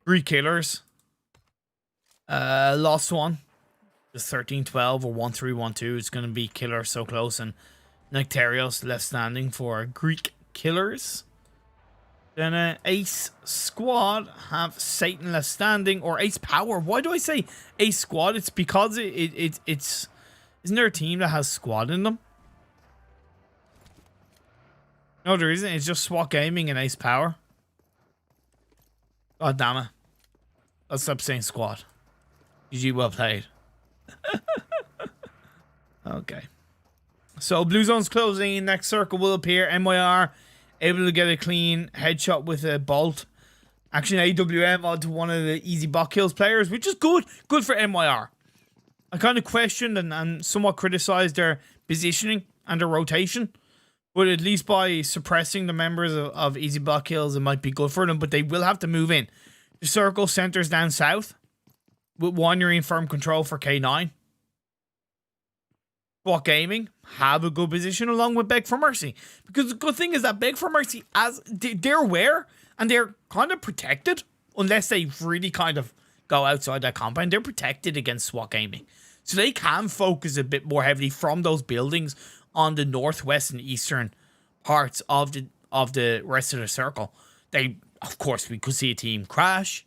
3 killers. Lost one. Just 13-12 or 1-3-1-2. It's going to be Killer So Close and Nectarios left standing for Greek Killers. Then Ace Squad have Satan left standing, or AcePOWER. Why do I say Ace Squad? It's because it's isn't there a team that has Squad in them? No, there isn't. It's just SWAT Gaming and AcePOWER. God damn it. Let's stop saying Squad. GG, well played. Okay. So Blue Zone's closing. Next circle will appear. MYR able to get a clean headshot with a bolt. Action AWM onto one of the easy bot kills players, which is good. Good for MYR. I kind of questioned and somewhat criticized their positioning and their rotation. But at least by suppressing the members of Easy Bot Kills, it might be good for them. But they will have to move in. The circle centers down south, with Winery in firm control for K9. SWAT Gaming have a good position along with Beg4Mercy. Because the good thing is that Beg4Mercy, as they're aware and they're kind of protected, unless they really kind of go outside that compound, they're protected against SWAT Gaming. So they can focus a bit more heavily from those buildings on the northwest and eastern parts of the rest of the circle. They, of course, we could see a team crash.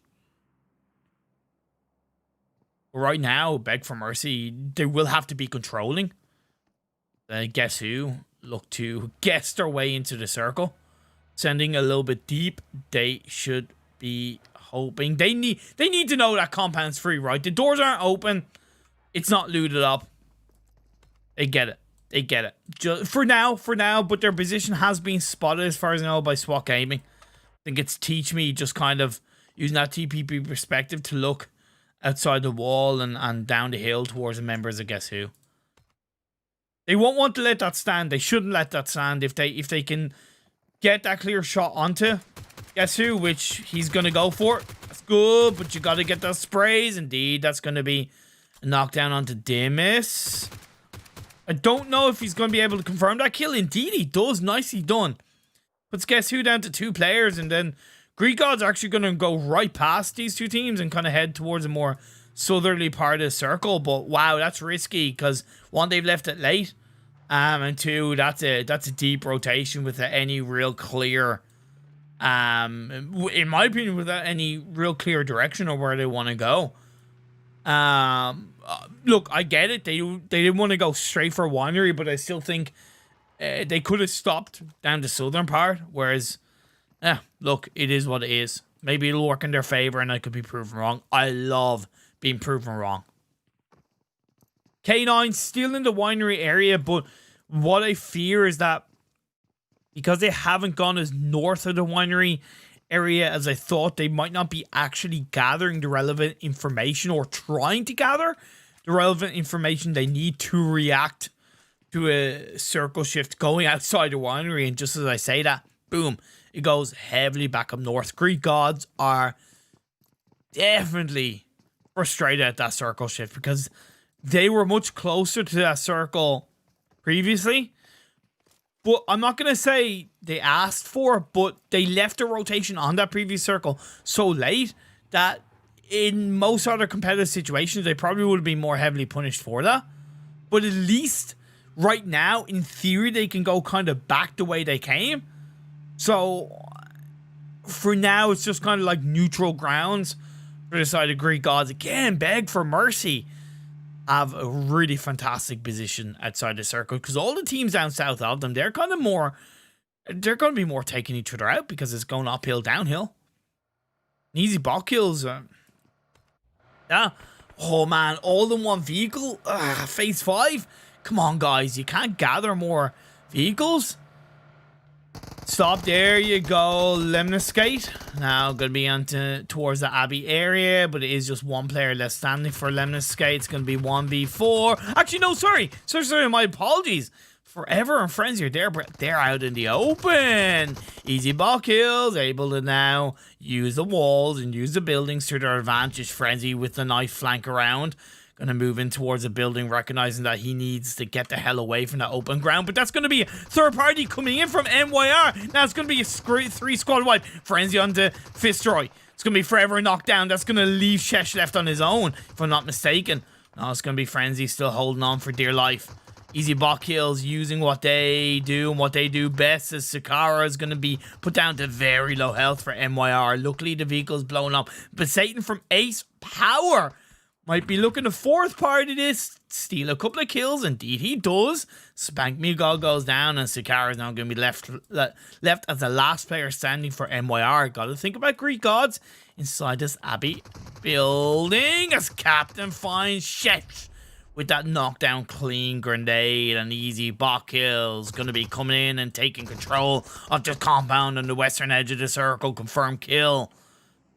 But right now, Beg4Mercy, they will have to be controlling. Guess who? Look to guess their way into the circle. Sending a little bit deep. They should be hoping. They need to know that compound's free, right? The doors aren't open. It's not looted up. They get it. They get it. Just for now, but their position has been spotted, as far as I know, by SWAT Gaming. I think it's Teach Me just kind of using that TPP perspective to look outside the wall and down the hill towards the members of Guess Who. They won't want to let that stand. They shouldn't let that stand. If they can get that clear shot onto Guess Who, which he's going to go for, that's good, but you got to get those sprays. Indeed, that's going to be a knockdown onto Dimas. I don't know if he's going to be able to confirm that kill. Indeed, he does. Nicely done. Puts Guess Who down to 2 players, and then Greek Gods are actually going to go right past these two teams and kind of head towards a more southerly part of the circle. But wow, that's risky because 1, they've left it late, and 2, that's a deep rotation without any real clear, in my opinion, without any real clear direction of where they want to go. Look, I get it. They didn't want to go straight for Winery, but I still think they could have stopped down the southern part. Whereas, look, it is what it is. Maybe it'll work in their favor, and I could be proven wrong. I love being proven wrong. K9 still in the Winery area, but what I fear is that because they haven't gone as north of the Winery area as I thought, they might not be actually gathering the relevant information or trying to gather the relevant information they need to react to a circle shift going outside the Winery. And just as I say that, boom, it goes heavily back up north. Greek Gods are definitely frustrated at that circle shift because they were much closer to that circle previously. But I'm not going to say they asked for it, but they left a rotation on that previous circle so late that in most other competitive situations, they probably would have been more heavily punished for that. But at least right now, in theory, they can go kind of back the way they came. So for now, it's just kind of like neutral grounds for the side of Greek Gods. Again, Beg4Mercy have a really fantastic position outside the circle because all the teams down south of them, they're kind of more, they're going to be more taking each other out because it's going uphill, downhill. Easy bot kills. Yeah. Oh man, all in one vehicle. Phase 5. Come on, guys. You can't gather more vehicles. Stop. There you go. Lemniscate. Now going to be on towards the Abbey area, but it is just one player left standing for Lemniscate. It's going to be 1v4. Actually, no, sorry. Sorry, my apologies. Forever and Frenzy, they're out in the open. Easy bot kills, able to now use the walls and use the buildings to their advantage. Frenzy with the knife flank around. Going to move in towards a building, recognizing that he needs to get the hell away from that open ground. But that's going to be a third party coming in from MYR. Now it's going to be a 3-squad wipe. Frenzy onto Fistroy. It's going to be forever knocked down. That's going to leave Shesh left on his own, if I'm not mistaken. No, it's going to be Frenzy still holding on for dear life. Easy bot kills using what they do and what they do best, as Sakara is going to be put down to very low health for MYR. Luckily, the vehicle's blown up. But Satan from AcePOWER might be looking to fourth party this, steal a couple of kills. Indeed, he does. Spank Me God goes down, and Sakara is now going to be left as the last player standing for MYR. Got to think about Greek Gods inside this Abbey building as Captain finds Shesh with that knockdown clean grenade. And easy bot kills going to be coming in and taking control of the compound on the western edge of the circle. Confirmed kill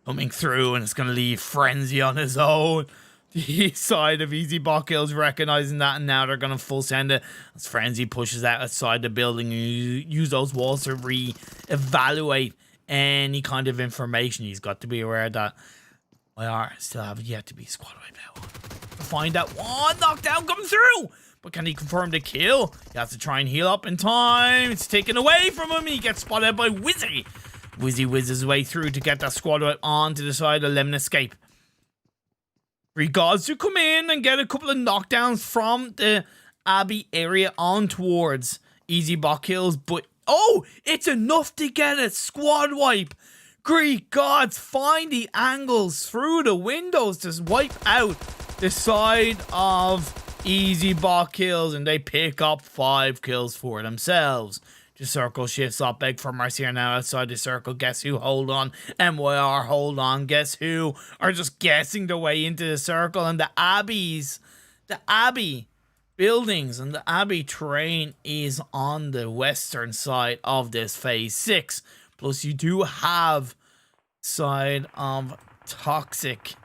coming through, and it's going to leave Frenzy on his own. The side of Easy BotKills recognizing that, and now they're going to full send it as Frenzy pushes out outside the building and use those walls to re-evaluate any kind of information. He's got to be aware that YR still haven't yet to be squad wiped out. To find that one knockdown coming through, but can he confirm the kill? He has to try and heal up in time. It's taken away from him. He gets spotted by Wizzy. Wizzy whizzes his way through to get that squad wipe onto the side of LEMNISCATE. 3 gods to come in and get a couple of knockdowns from the Abbey area on towards Easy BotKills, but oh, it's enough to get a squad wipe. Greek gods find the angles through the windows to wipe out the side of Easy BotKills, and they pick up 5 kills for themselves. The circle shifts up. Beg4Mercy are now outside the circle. Guess who? Hold on. MYR, hold on. Guess who? Are just guessing their way into the circle. And the Abbey buildings and the Abbey terrain is on the western side of this phase 6. Plus, you do have side of Toxic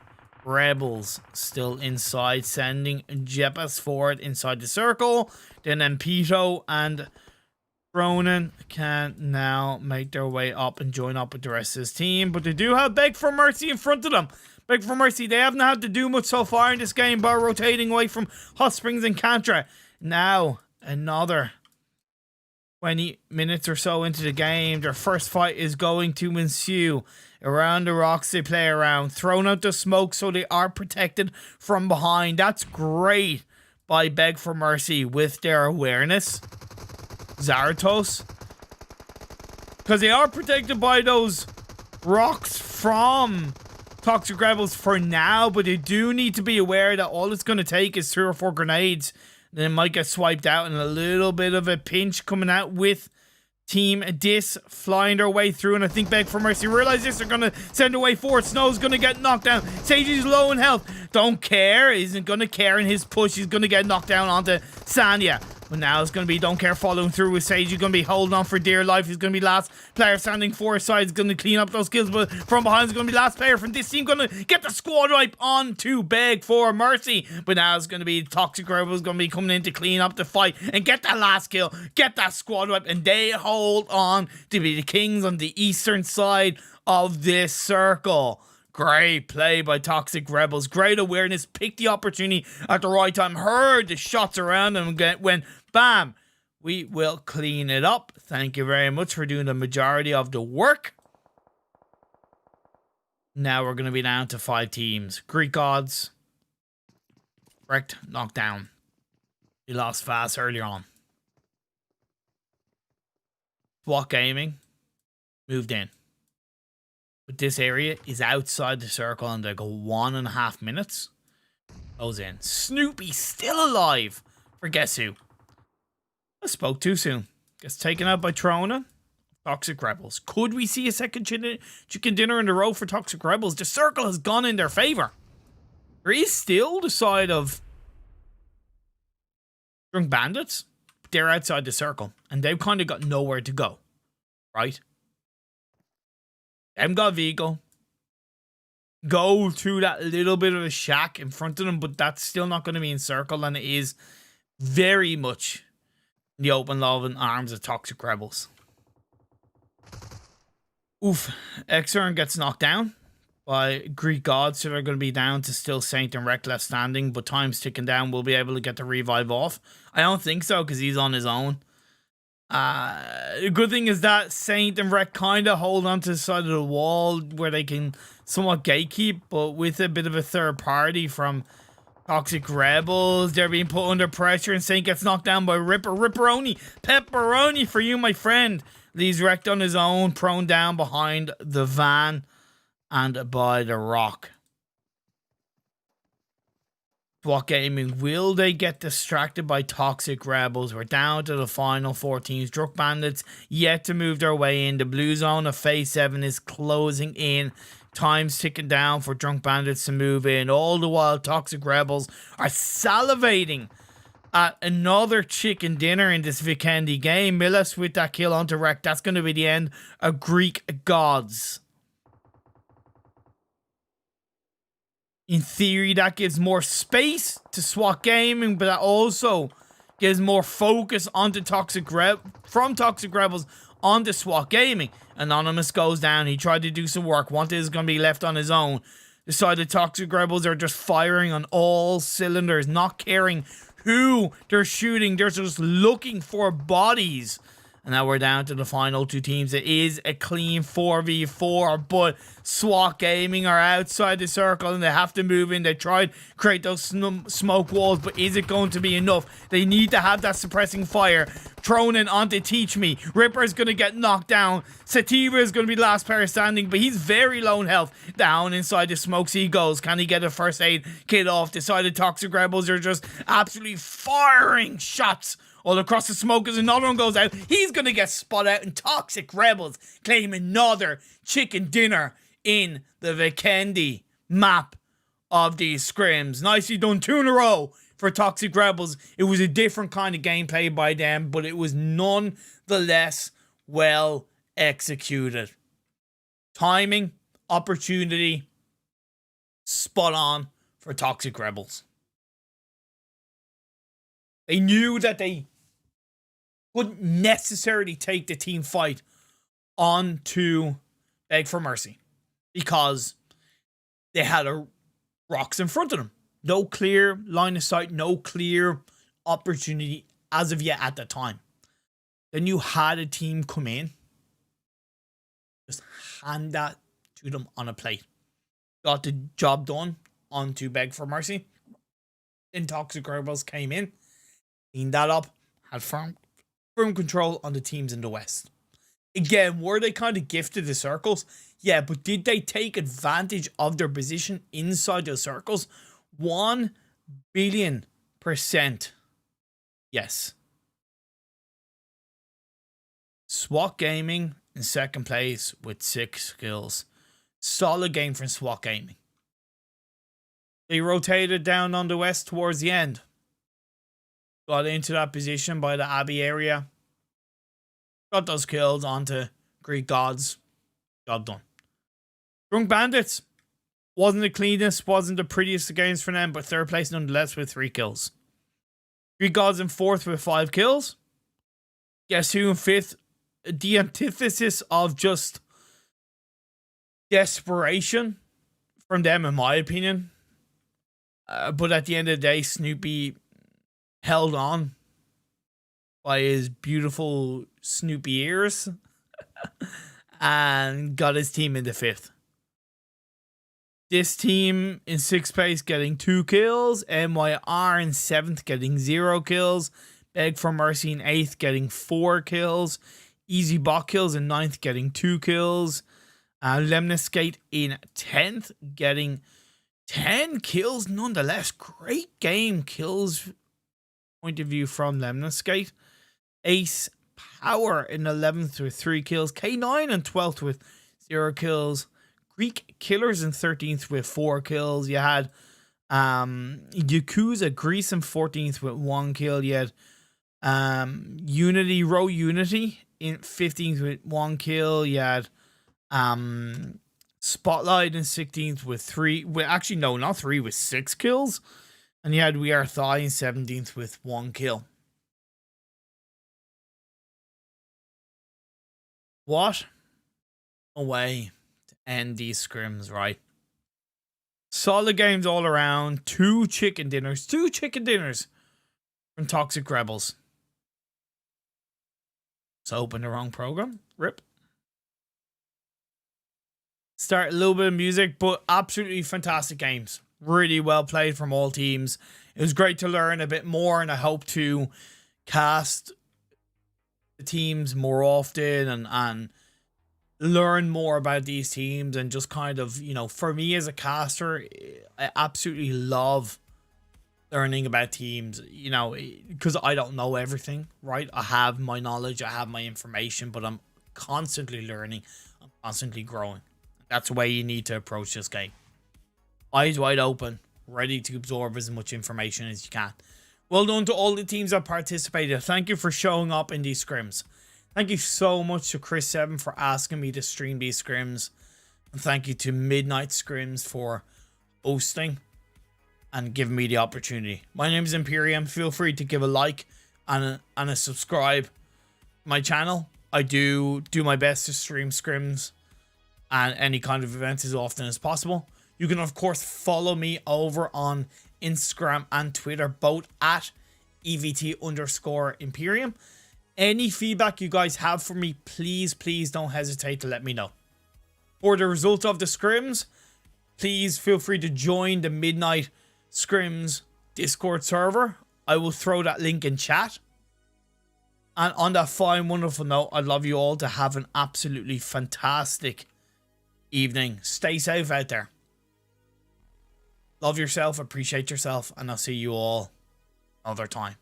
Rebels still inside, sending Jeppes forward inside the circle. Then Pito and Ronan can now make their way up and join up with the rest of his team, but they do have Beg4Mercy in front of them. Beg4Mercy, they haven't had to do much so far in this game by rotating away from Hot Springs and Cantra. Now, another 20 minutes or so into the game, their first fight is going to ensue. Around the rocks they play around, thrown out the smoke so they are protected from behind. That's great by Beg4Mercy with their awareness. Zarathos, because they are protected by those rocks from Toxic Rebels for now, but they do need to be aware that all it's going to take is 3 or 4 grenades, then it might get swiped out, and a little bit of a pinch coming out with Team Dis flying their way through, and I think Beg4Mercy realize this. They're going to send away forward. Snow's going to get knocked down. Sagey's low in health. Don't care. Isn't going to care in his push. He's going to get knocked down onto Sanya. But now it's going to be Don't Care following through with Sage. He's going to be holding on for dear life. He's going to be last player standing forward side. He's going to clean up those kills, but from behind is going to be last player from this team. Going to get the squad wipe onto Beg4Mercy. But now it's going to be Toxic Rebels going to be coming in to clean up the fight and get that last kill. Get that squad wipe. And they hold on to be the kings on the eastern side of this circle. Great play by Toxic Rebels. Great awareness. Picked the opportunity at the right time. Heard the shots around them and went, bam. We will clean it up. Thank you very much for doing the majority of the work. Now we're going to be down to 5 teams. Greek gods. Wrecked. Knocked down. He lost fast earlier on. SWAT Gaming. Moved in. But this area is outside the circle and they go 1.5 minutes. Goes in. Snoopy still alive for Guess Who. I spoke too soon. Gets taken out by Trona. Toxic Rebels. Could we see a second chicken dinner in a row for Toxic Rebels? The circle has gone in their favor. There is still the side of Drunk Bandits. They're outside the circle and they've kind of got nowhere to go. Right? Them got Vigo. Go through that little bit of a shack in front of them, but that's still not going to be in circle, and it is very much in the open loving arms of Toxic Rebels. Oof. Exern gets knocked down by Greek gods, so they're going to be down to still Saint and Wreck left standing, but time's ticking down. We'll be able to get the revive off. I don't think so, because he's on his own. The good thing is that Saint and Wreck kind of hold on to the side of the wall where they can somewhat gatekeep, but with a bit of a third party from Toxic Rebels, they're being put under pressure, and Saint gets knocked down by Ripper. Ripperoni, pepperoni for you, my friend. Leaves Wrecked on his own, prone down behind the van and by the rock. SWAT Gaming, will they get distracted by Toxic Rebels? We're down to the final 4 teams. Drunk Bandits yet to move their way in. The blue zone of phase 7 is closing in. Time's ticking down for Drunk Bandits to move in. All the while, Toxic Rebels are salivating at another chicken dinner in this Vikendi game. Milos with that kill onto Wreck. That's going to be the end of Greek gods. In theory, that gives more space to SWAT Gaming, but that also gives more focus onto from Toxic Rebels onto SWAT Gaming. Anonymous goes down. He tried to do some work. Wanted is going to be left on his own. Decided Toxic Rebels are just firing on all cylinders, not caring who they're shooting. They're just looking for bodies. And now we're down to the final two teams. It is a clean 4v4, but SWAT Gaming are outside the circle and they have to move in. They tried to create those smoke walls, but is it going to be enough? They need to have that suppressing fire thrown in onto Teach Me. Ripper is going to get knocked down. Sativa is going to be the last player standing, but he's very low in health. Down inside the smokes he goes. Can he get a first aid kit off? Decided Toxic Rebels are just absolutely firing shots all across the smoke as another one goes out. He's going to get spot out, and Toxic Rebels claim another chicken dinner in the Vikendi map of these scrims. Nicely done. 2 in a row for Toxic Rebels. It was a different kind of gameplay by them, but it was nonetheless well executed. Timing, opportunity, spot on for Toxic Rebels. They knew that they wouldn't necessarily take the team fight onto Beg4Mercy because they had rocks in front of them. No clear line of sight, no clear opportunity as of yet at the time. Then you had a team come in, just hand that to them on a plate. Got the job done onto Beg4Mercy. Then Toxic Rebels came in, cleaned that up, had firm control on the teams in the West. Again, were they kind of gifted the circles? Yeah, but did they take advantage of their position inside those circles? 1,000,000,000%. Yes. SWAT Gaming in second place with 6 kills. Solid game from SWAT Gaming. They rotated down on the West towards the end. Got into that position by the Abbey area. Got those kills onto Greek gods. Job done. Drunk Bandits. Wasn't the cleanest, wasn't the prettiest of games for them, but third place nonetheless with 3 kills. Greek gods in fourth with 5 kills. Guess who in fifth? The antithesis of just desperation from them, in my opinion. But at the end of the day, Snoopy held on by his beautiful Snoopy ears and got his team into 5th. This team in 6th place getting 2 kills. MYR in 7th getting 0 kills. Beg4Mercy in 8th getting 4 kills. Easy BotKills in 9th getting 2 kills. LEMNISCATE in 10th getting 10 kills nonetheless. Great game kills point of view from LEMNISCATE. AcePOWER in 11th with 3 kills. K9 in 12th with 0 kills. Greek Killers in 13th with 4 kills. You had YAKUZA Greece in 14th with 1 kill. You had Unity in 15th with 1 kill. You had Spotlight in 16th with 3. Actually, no, not 3, with 6 kills. And you had WeAreThai in 17th with 1 kill. What a way to end these scrims, right? Solid games all around. 2 chicken dinners. 2 chicken dinners from Toxic Rebels. So open the wrong program. Rip. Start a little bit of music, but absolutely fantastic games. Really well played from all teams. It was great to learn a bit more, and I hope to cast the teams more often and learn more about these teams, and just kind of, you know, for me as a caster, I absolutely love learning about teams, you know, because I don't know everything, right? I have my knowledge, I have my information, but I'm constantly learning, I'm constantly growing. That's the way you need to approach this game. Eyes wide open, ready to absorb as much information as you can. Well done to all the teams that participated. Thank you for showing up in these scrims. Thank you so much to Chris7 for asking me to stream these scrims. And thank you to Midnight Scrims for hosting and giving me the opportunity. My name is ImPERium. Feel free to give a like and a subscribe my channel. I do my best to stream scrims and any kind of events as often as possible. You can of course follow me over on Instagram and Twitter, both at EVT_ImPERium. Any feedback you guys have for me, please don't hesitate to let me know. For the result of the scrims, please feel free to join the Midnight Scrims Discord server. I will throw that link in chat. And on that fine, wonderful note, I'd love you all to have an absolutely fantastic evening. Stay safe out there. Love yourself, appreciate yourself, and I'll see you all another time.